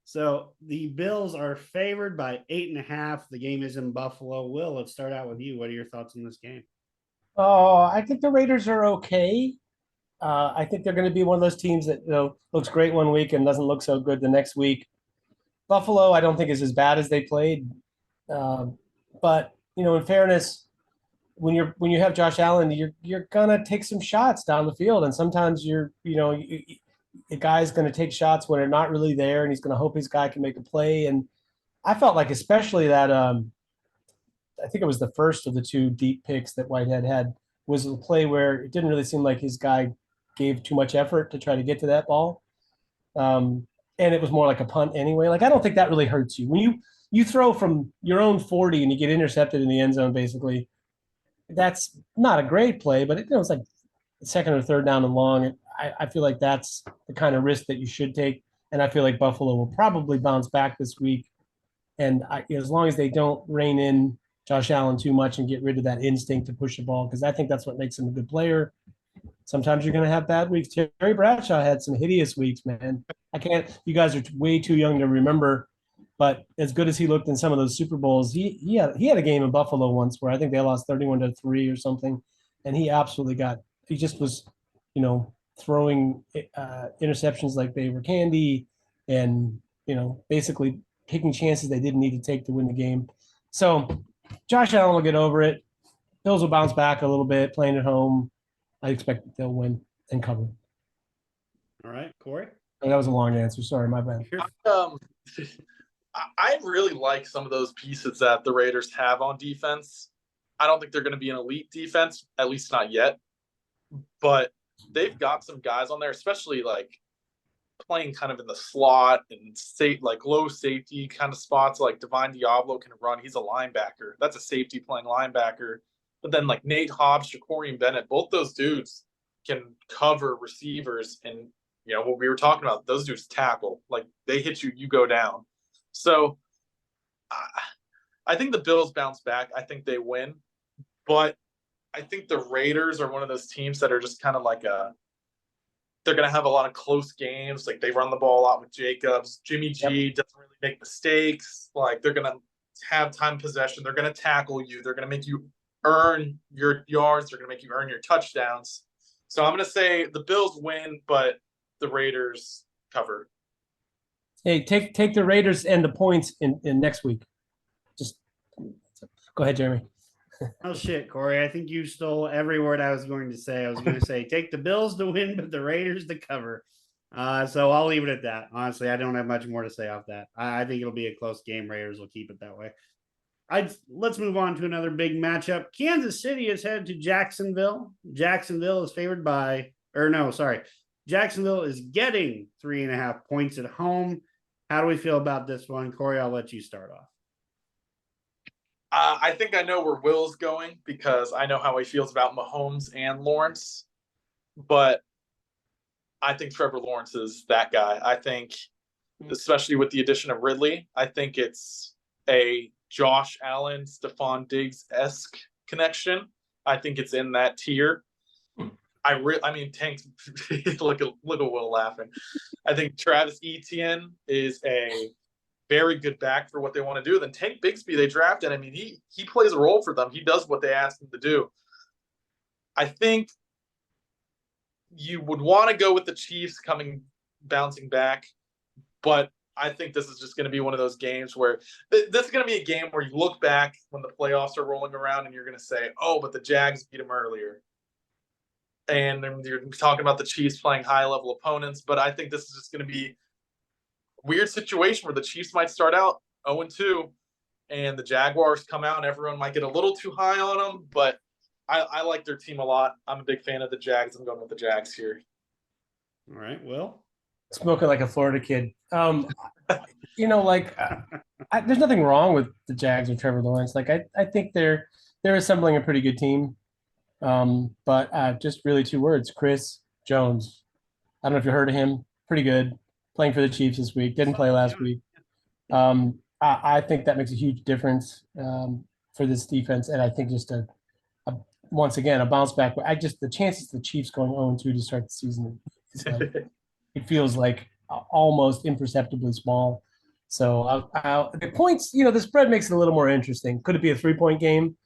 So the Bills are favored by 8.5. The game is in Buffalo. Will, let's start out with you. What are your thoughts on this game? Oh, I think the Raiders are okay. I think they're going to be one of those teams that looks great one week and doesn't look so good the next week. Buffalo, I don't think is as bad as they played, but in fairness, when you have Josh Allen, you're gonna take some shots down the field, and sometimes the guy's gonna take shots when they're not really there, and he's gonna hope his guy can make a play. And I felt like, especially that I think it was the first of the 2 deep picks that Whitehead had, was a play where it didn't really seem like his guy gave too much effort to try to get to that ball. And it was more like a punt anyway. Like, I don't think that really hurts you. When you throw from your own 40 and you get intercepted in the end zone, basically, that's not a great play, but it's like second or third down and long. I feel like that's the kind of risk that you should take. And I feel like Buffalo will probably bounce back this week. And as long as they don't rein in Josh Allen too much and get rid of that instinct to push the ball, because I think that's what makes him a good player. Sometimes you're going to have bad weeks. Terry Bradshaw had some hideous weeks, man. You guys are way too young to remember, but as good as he looked in some of those Super Bowls, he had a game in Buffalo once where I think they lost 31-3 or something. And he just was, throwing interceptions like they were candy and, basically taking chances they didn't need to take to win the game. So Josh Allen will get over it. Bills will bounce back a little bit, playing at home. I expect they'll win and cover. All right, Corey. Oh, that was a long answer. Sorry, my bad. I really like some of those pieces that the Raiders have on defense. I don't think they're going to be an elite defense, at least not yet. But they've got some guys on there, especially like playing kind of in the slot and low safety kind of spots. Like Divine Diablo can run. He's a linebacker. That's a safety playing linebacker. But then like Nate Hobbs, Ja'Cory Bennett, both those dudes can cover receivers. And, what we were talking about, those dudes tackle. Like they hit you, you go down. So I think the Bills bounce back. I think they win. But I think the Raiders are one of those teams that are just kind of like they're going to have a lot of close games. Like they run the ball a lot with Jacobs. Jimmy G doesn't really make mistakes. Like they're going to have time possession. They're going to tackle you. They're going to make you earn your yards. They're going to make you earn your touchdowns. So I'm going to say the Bills win, but the Raiders cover. Hey, take the Raiders and the points in next week. Just go ahead, Jeremy. Oh shit, Corey. I think you stole every word I was going to say. I was going to say take the Bills to win, but the Raiders to cover. So I'll leave it at that. Honestly, I don't have much more to say off that. I think it'll be a close game. Raiders will keep it that way. Let's move on to another big matchup. Kansas City is headed to Jacksonville. Jacksonville is favored by, Jacksonville is getting 3.5 points at home. How do we feel about this one? Corey, I'll let you start off. I think I know where Will's going because I know how he feels about Mahomes and Lawrence. But I think Trevor Lawrence is that guy. I think, especially with the addition of Ridley, I think it's a Josh Allen, Stephon Diggs-esque connection. I think it's in that tier. I mean, Tank's look at Will laughing. I think Travis Etienne is a very good back for what they want to do. Then Tank Bigsby, they drafted. I mean, he plays a role for them. He does what they ask him to do. I think you would want to go with the Chiefs bouncing back, but I think this is just going to be one of those games where this is going to be a game where you look back when the playoffs are rolling around and you're going to say, oh, but the Jags beat them earlier. And you're talking about the Chiefs playing high-level opponents, but I think this is just going to be a weird situation where the Chiefs might start out 0-2 and the Jaguars come out and everyone might get a little too high on them, but I like their team a lot. I'm a big fan of the Jags. I'm going with the Jags here. All right, Will. Smoking like a Florida kid. There's nothing wrong with the Jags or Trevor Lawrence. Like I think they're assembling a pretty good team. But just really 2 words: Chris Jones. I don't know if you heard of him. Pretty good. Playing for the Chiefs this week. Didn't play last week. I think that makes a huge difference for this defense, and I think just once again a bounce back. The chances of the Chiefs going 0-2 to start the season, it feels like almost imperceptibly small. So the points, the spread makes it a little more interesting. Could it be a 3-point game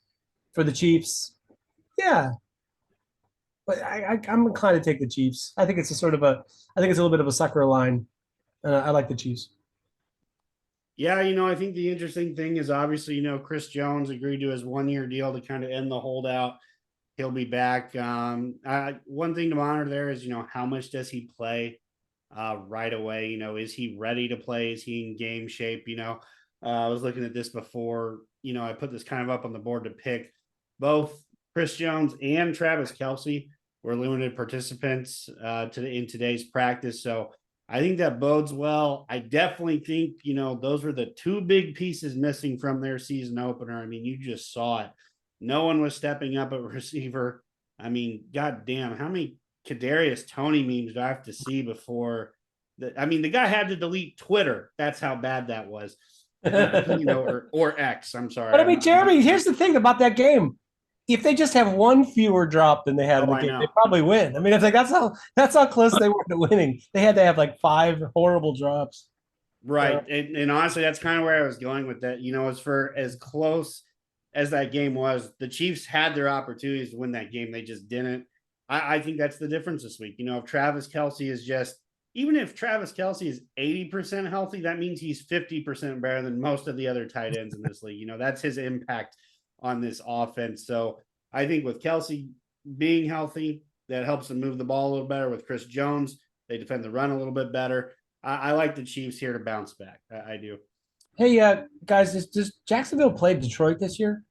for the Chiefs? Yeah, but I'm inclined to take the Chiefs. I think it's a little bit of a sucker line. I like the Chiefs. Yeah, I think the interesting thing is obviously, Chris Jones agreed to his 1-year deal to kind of end the holdout. He'll be back. One thing to monitor there is, how much does he play right away? Is he ready to play? Is he in game shape? I was looking at this before, I put this kind of up on the board to pick. Both Chris Jones and Travis Kelce were limited participants in today's practice. So I think that bodes well. I definitely think, those were the 2 big pieces missing from their season opener. I mean, you just saw it. No one was stepping up at receiver. I mean, goddamn, how many Kadarius Toney memes do I have to see before the guy had to delete Twitter. That's how bad that was. Or X. I'm sorry. But I mean, Jeremy, here's the thing about that game. If they just have 1 fewer drop than they had in the game, they probably win. I mean, it's like that's how close they were to winning. They had to have like 5 horrible drops. Right. And honestly, that's kind of where I was going with that. As close as that game was, the Chiefs had their opportunities to win that game. They just didn't. I think that's the difference this week. If Travis Kelce is even if Travis Kelce is 80% healthy, that means he's 50% better than most of the other tight ends in this league. That's his impact on this offense. So I think with Kelce being healthy, that helps them move the ball a little better. With Chris Jones, they defend the run a little bit better. I like the Chiefs here to bounce back. I do. Hey, guys, does Jacksonville play Detroit this year?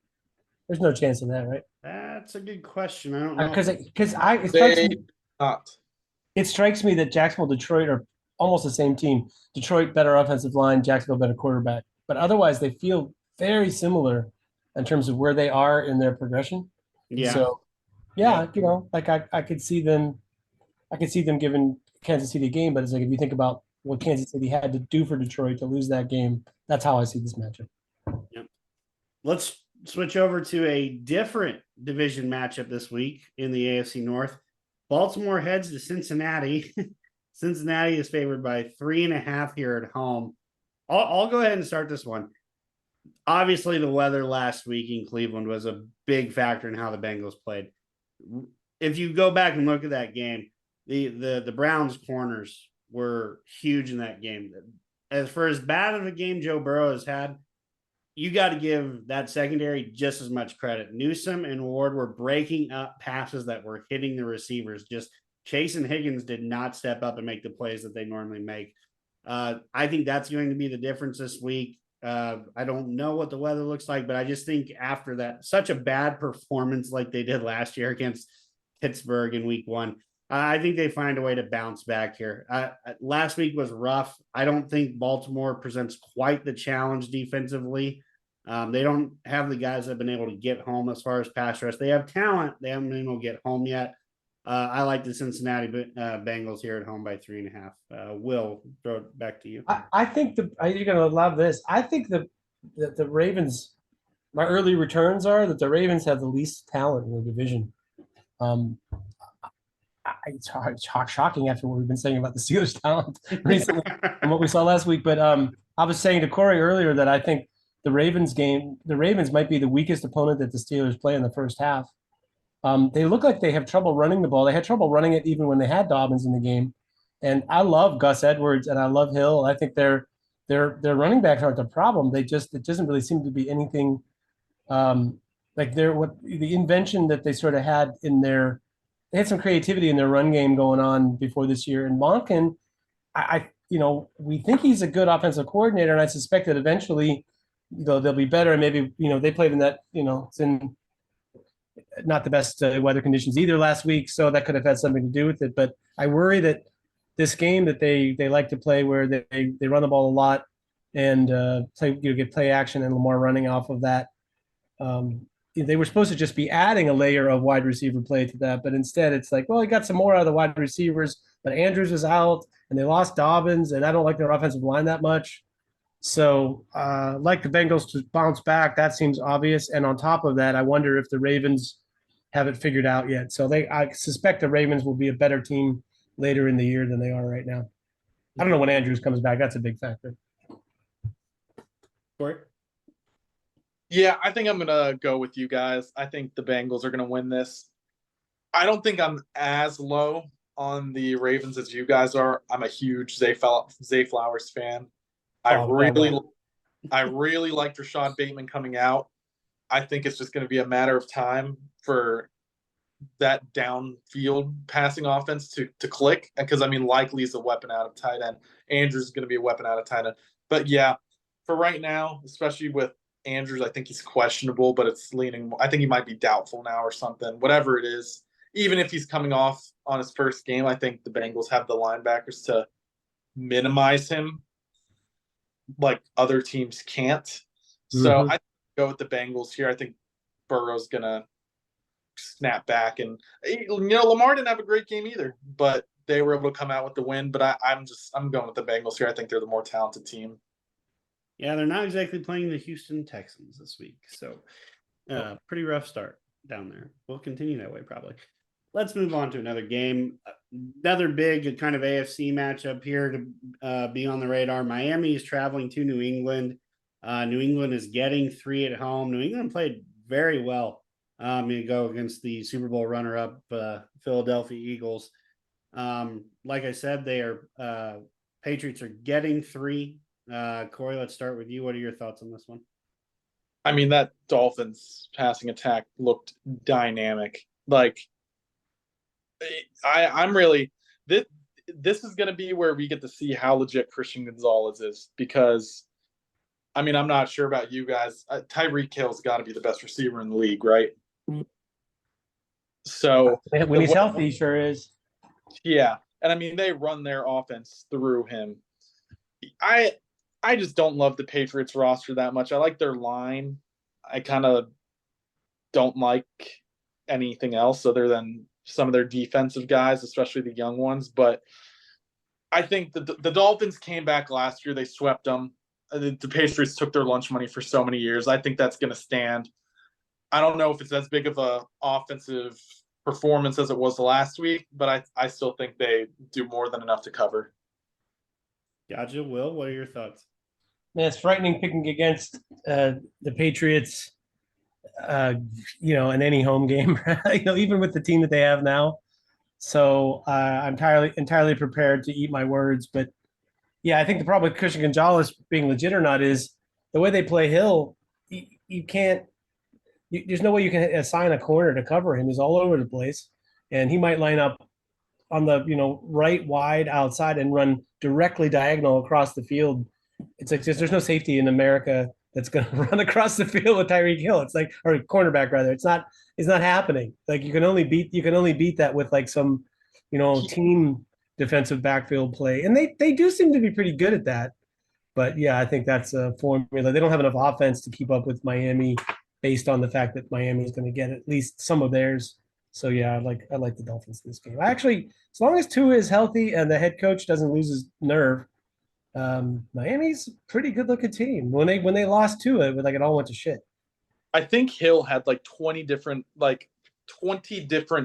There's no chance of that, right? That's a good question. I don't know. It strikes me that Jacksonville, Detroit are almost the same team. Detroit, better offensive line, Jacksonville, better quarterback. But otherwise, they feel very similar in terms of where they are in their progression. Yeah. So, I could see them giving Kansas City a game, but it's like if you think about what Kansas City had to do for Detroit to lose that game, that's how I see this matchup. Yep. Let's switch over to a different division matchup this week in the AFC North. Baltimore heads to Cincinnati. Cincinnati is favored by 3.5 here at home. I'll go ahead and start this one. obviously the weather last week in Cleveland was a big factor in how the Bengals played. If you go back and look at that game, the Browns corners were huge in that game. As for as bad of a game Joe Burrow has had, you got to give that secondary just as much credit. Newsome and Ward were breaking up passes that were hitting the receivers. Just Chase and Higgins did not step up and make the plays that they normally make. I think that's going to be the difference this week. I don't know what the weather looks like, but I just think after that, such a bad performance like they did last year against Pittsburgh in week 1, I think they find a way to bounce back here. Last week was rough. I don't think Baltimore presents quite the challenge defensively. They don't have the guys that have been able to get home as far as pass rush. They have talent. They haven't been able to get home yet. I like the Cincinnati Bengals here at home by 3.5. Will, throw it back to you. I think you're going to love this. I think that the Ravens, my early returns are that the Ravens have the least talent in the division. It's shocking after what we've been saying about the Steelers' talent recently and what we saw last week. But I was saying to Corey earlier that I think the Ravens might be the weakest opponent that the Steelers play in the first half. They look like they have trouble running the ball. They had trouble running it even when they had Dobbins in the game. And I love Gus Edwards and I love Hill. I think their running backs aren't the problem. It doesn't really seem to be anything like the invention that they sort of had they had some creativity in their run game going on before this year. And Monken, we think he's a good offensive coordinator, and I suspect that eventually, they'll be better. And maybe, they played in that, it's in not the best weather conditions either last week, so that could have had something to do with it. But I worry that this game that they like to play, where they run the ball a lot and get play action and Lamar running off of that. They were supposed to just be adding a layer of wide receiver play to that, but instead it's like, well, you got some more out of the wide receivers, but Andrews is out and they lost Dobbins, and I don't like their offensive line that much. So like the Bengals to bounce back, that seems obvious. And on top of that, I wonder if the Ravens haven't figured out yet. So I suspect the Ravens will be a better team later in the year than they are right now. I don't know when Andrews comes back. That's a big factor. Corey? Yeah, I think I'm going to go with you guys. I think the Bengals are going to win this. I don't think I'm as low on the Ravens as you guys are. I'm a huge Zay Flowers fan. I really liked Rashad Bateman coming out. I think it's just going to be a matter of time for that downfield passing offense to click. Because, Likely is a weapon out of tight end. Andrews is going to be a weapon out of tight end. But, yeah, for right now, especially with Andrews, I think he's questionable, but it's leaning – I think he might be doubtful now or something. Whatever it is, even if he's coming off on his first game, I think the Bengals have the linebackers to minimize him like other teams can't. Mm-hmm. So I go with the Bengals here. I think Burrow's going to snap back. And, Lamar didn't have a great game either, but they were able to come out with the win. But I'm going with the Bengals here. I think they're the more talented team. Yeah, they're not exactly playing the Houston Texans this week. So pretty rough start down there. We'll continue that way probably. Let's move on to another game. Another big kind of AFC matchup here to be on the radar. Miami is traveling to New England. New England is getting 3 at home. New England played very well to go against the Super Bowl runner-up Philadelphia Eagles. Like I said, Patriots are getting 3. Corey, let's start with you. What are your thoughts on this one? That Dolphins passing attack looked dynamic. I'm really this is going to be where we get to see how legit Christian Gonzalez is, because I'm not sure about you guys. Tyreek Hill's got to be the best receiver in the league, right? So when he's healthy, he sure is. Yeah, and they run their offense through him. I just don't love the Patriots roster that much. I like their line. I kind of don't like anything else other than some of their defensive guys, especially the young ones. But I think the Dolphins came back last year. They swept them. The Patriots took their lunch money for so many years. I think that's going to stand. I don't know if it's as big of a offensive performance as it was last week, but I still think they do more than enough to cover. Gotcha. Will, what are your thoughts? it's frightening picking against the Patriots, in any home game, even with the team that they have now. So I'm entirely prepared to eat my words. But yeah, I think the problem with Christian Gonzalez being legit or not is the way they play Hill. You can't. There's no way you can assign a corner to cover him. He's all over the place, and he might line up on the right wide outside and run directly diagonal across the field. It's like there's no safety in America that's going to run across the field with Tyreek Hill. It's like, or cornerback rather. It's not happening. Like you can only beat that with like some team defensive backfield play, and they do seem to be pretty good at that. But yeah, I think that's a formula. They don't have enough offense to keep up with Miami, based on the fact that Miami is going to get at least some of theirs. So yeah, I like the Dolphins in this game. Actually, as long as Tua is healthy and the head coach doesn't lose his nerve, Miami's a pretty good looking team. When they lost Tua, it all went to shit. I think Hill had 20 different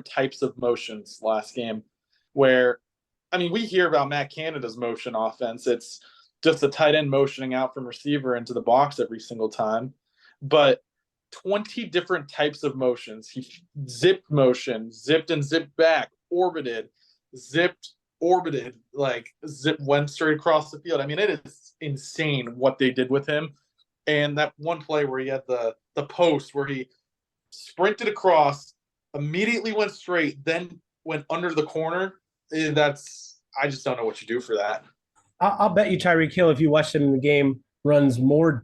types of motions last game. Where, I mean, we hear about Matt Canada's motion offense. It's just a tight end motioning out from receiver into the box every single time, but 20 different types of motions. He zipped motion, zipped and zipped back, orbited, zipped, orbited, went straight across the field. I mean, it is insane what they did with him. And that one play where he had the post where he sprinted across, immediately went straight, then went under the corner. I just don't know what you do for that. I'll bet you Tyreek Hill, if you watched him in the game, runs more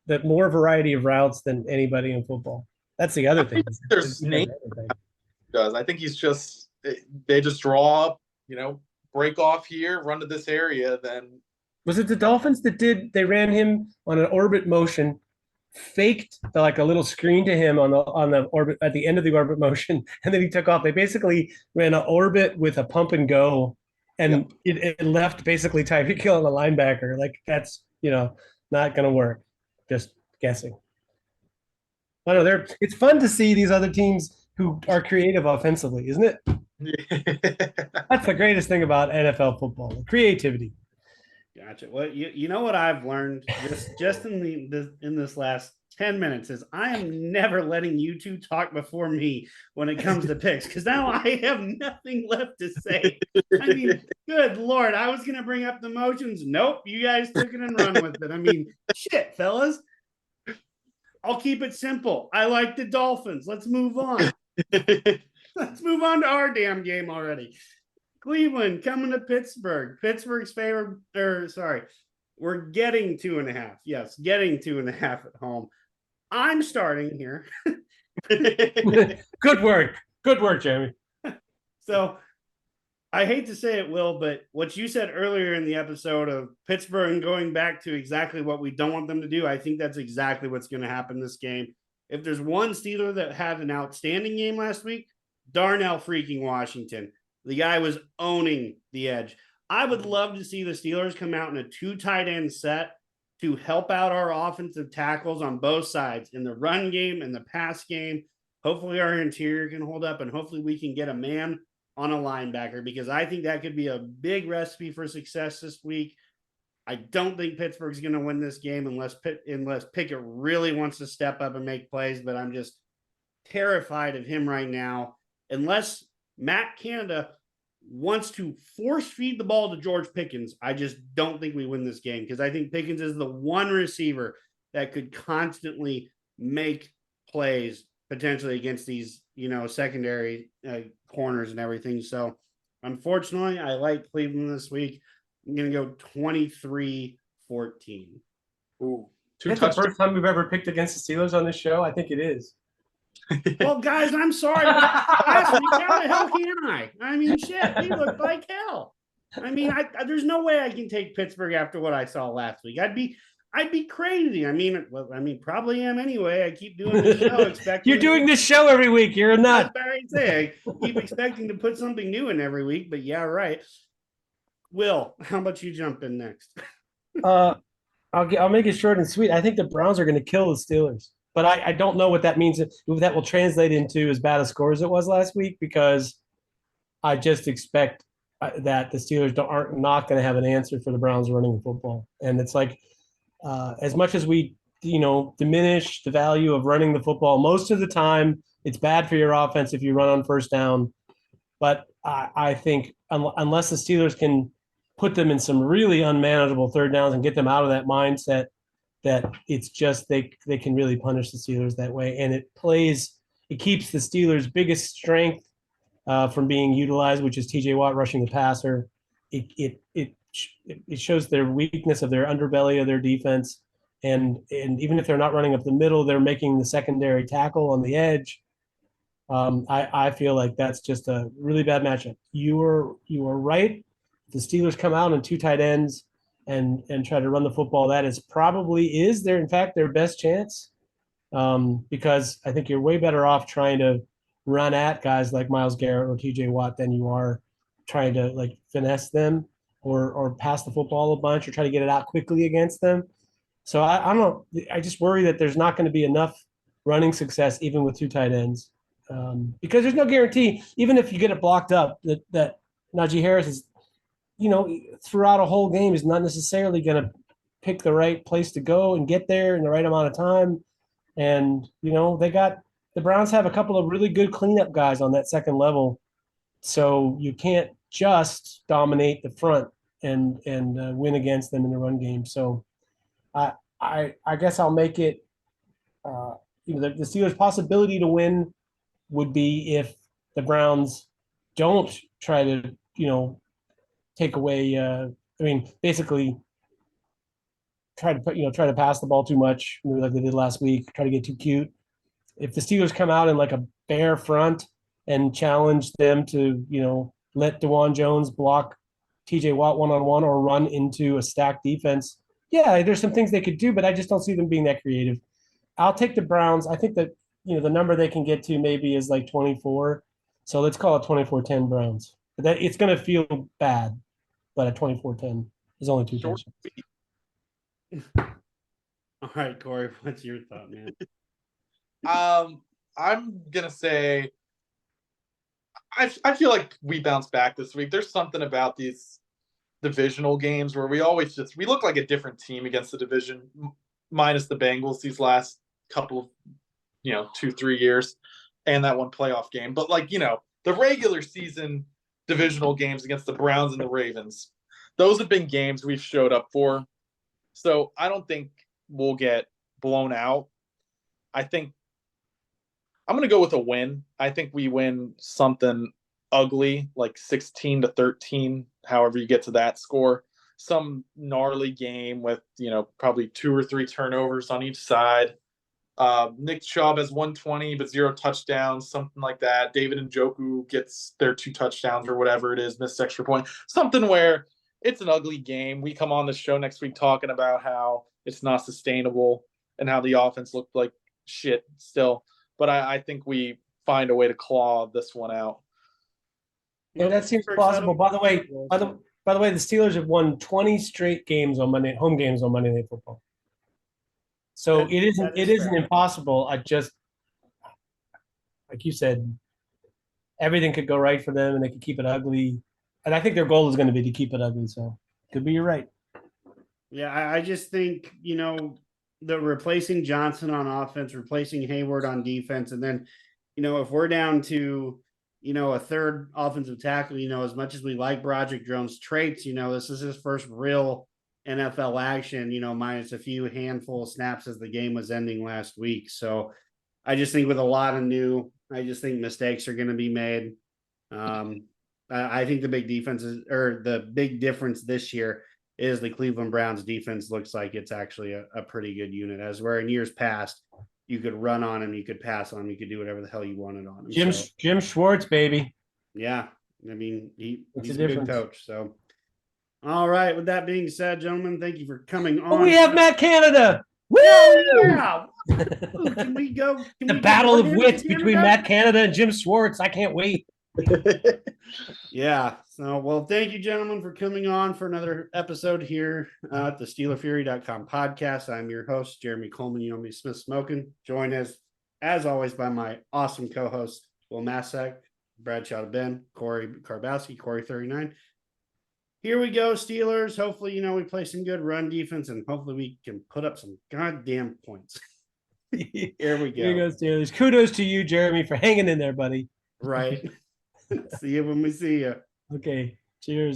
variety of routes than anybody in football. That's the other thing. I think he's just, they just draw up, break off here, run to this area. Then was it the Dolphins that they ran him on an orbit motion, faked a little screen to him on the orbit at the end of the orbit motion, and then he took off. They basically ran an orbit with a pump and go, and it left basically Tyreek Hill on the linebacker. That's not going to work. Just guessing. I don't know. It's fun to see these other teams who are creative offensively, isn't it? That's the greatest thing about NFL football: creativity. Gotcha. Well, you know what I've learned just in this last 10 minutes is I am never letting you two talk before me when it comes to picks, because now I have nothing left to say. I mean, good Lord, I was going to bring up the motions. Nope, you guys took it and run with it. I mean, shit, fellas. I'll keep it simple. I like the Dolphins. Let's move on. Let's move on to our damn game already. Cleveland coming to Pittsburgh. Pittsburgh's favorite, we're getting 2.5. Yes, getting 2.5 at home. I'm starting here. Good work, Jeremy. So I hate to say it, Will, but what you said earlier in the episode of Pittsburgh and going back to exactly what we don't want them to do, I think that's exactly what's going to happen this game. If there's one Steeler that had an outstanding game last week, Darnell freaking Washington. The guy was owning the edge. I would love to see the Steelers come out in a 2 tight end set to help out our offensive tackles on both sides in the run game and the pass game. Hopefully our interior can hold up, and hopefully we can get a man on a linebacker, because I think that could be a big recipe for success this week. I don't think Pittsburgh's going to win this game unless Pickett really wants to step up and make plays, but I'm just terrified of him right now. Unless Matt Canada wants to force feed the ball to George Pickens, I just don't think we win this game, because I think Pickens is the one receiver that could constantly make plays potentially against these, secondary corners and everything. So unfortunately, I like Cleveland this week. I'm going to go 23-14. Ooh, That's the first time we've ever picked against the Steelers on this show. I think it is. Well, guys, I'm sorry. Last week, how the hell can I? I mean, shit, we look like hell. I mean, there's no way I can take Pittsburgh after what I saw last week. I'd be crazy. I mean, probably am anyway. I keep doing the show expecting. You're doing this show every week. You're a nut. I keep expecting to put something new in every week, but yeah, right. Will, how about you jump in next? I'll make it short and sweet. I think the Browns are going to kill the Steelers. But I don't know what that means, if that will translate into as bad a score as it was last week, because I just expect that the Steelers aren't not going to have an answer for the Browns running the football. And it's like, as much as we, diminish the value of running the football, most of the time it's bad for your offense if you run on first down. But I think unless the Steelers can put them in some really unmanageable third downs and get them out of that mindset, that it's just they can really punish the Steelers that way. And it keeps the Steelers' biggest strength from being utilized, which is T.J. Watt rushing the passer. It shows their weakness of their underbelly of their defense. And even if they're not running up the middle, they're making the secondary tackle on the edge. I feel like that's just a really bad matchup. You are right. The Steelers come out in two tight ends and try to run the football. That is in fact their best chance, because I think you're way better off trying to run at guys like Myles Garrett or T.J. Watt than you are trying to like finesse them or pass the football a bunch or try to get it out quickly against them. So I don't know. I just worry that there's not going to be enough running success even with two tight ends, because there's no guarantee, even if you get it blocked up, that Najee Harris is, throughout a whole game is not necessarily going to pick the right place to go and get there in the right amount of time. And, the Browns have a couple of really good cleanup guys on that second level. So you can't just dominate the front and win against them in the run game. So I guess I'll make it, the Steelers' possibility to win would be if the Browns don't try to, take away, basically try to pass the ball too much, maybe like they did last week, try to get too cute. If the Steelers come out in like a bare front and challenge them to, let DeJuan Jones block TJ Watt one-on-one or run into a stacked defense, yeah, there's some things they could do, but I just don't see them being that creative. I'll take the Browns. I think that, the number they can get to maybe is like 24. So let's call it 24-10 Browns. But that it's going to feel bad, but at 24-10 is only two touchdowns. All right, Corey, what's your thought, man? I'm gonna say I feel like we bounce back this week. There's something about these divisional games where we look like a different team against the division, minus the Bengals these last couple of 2-3 years and that one playoff game. But the regular season divisional games against the Browns and the Ravens, those have been games we've showed up for. So I don't think we'll get blown out. I think I'm going to go with a win. I think we win something ugly, like 16-13, however you get to that score. Some gnarly game with, probably 2 or 3 turnovers on each side. Nick Chubb has 120, but 0 touchdowns, something like that. David Njoku gets their 2 touchdowns or whatever it is, missed extra point. Something where it's an ugly game. We come on the show next week talking about how it's not sustainable and how the offense looked like shit still. But I think we find a way to claw this one out. Yeah, that seems plausible. By the way, the Steelers have won 20 straight games on home games on Monday Night Football. So it isn't impossible. I just, like you said, everything could go right for them and they could keep it ugly. And I think their goal is going to be to keep it ugly. So could be you're right. Yeah, I just think, the replacing Johnson on offense, replacing Heyward on defense, and then, if we're down to, a third offensive tackle, as much as we like Broderick Jones' traits, this is his first real NFL action, minus a few handful of snaps as the game was ending last week. So I just think with a lot of mistakes are going to be made. I think the big difference this year is the Cleveland Browns defense looks like it's actually a pretty good unit, as where in years past you could run on him, you could pass on him, you could do whatever the hell you wanted on him. Jim Schwartz, baby. Yeah. I mean, he's a good coach. So, all right. With that being said, gentlemen, thank you for coming on. Oh, we have Matt Canada. Woo! Yeah. Can we go? The battle of wits between Matt Canada and Jim Schwartz. I can't wait. Yeah. So, well, thank you, gentlemen, for coming on for another episode here at the SteelerFury.com podcast. I'm your host, Jeremy Coleman. You know me, Smith Smoking. Joined as always, by my awesome co-host, Will Masek, Bradshaw Ben, Corey Karbowski, Corey 39. here we go, Steelers. Hopefully, we play some good run defense, and hopefully we can put up some goddamn points. Here we go. Here goes Steelers. Kudos to you, Jeremy, for hanging in there, buddy. Right. See you when we see you. Okay. Cheers.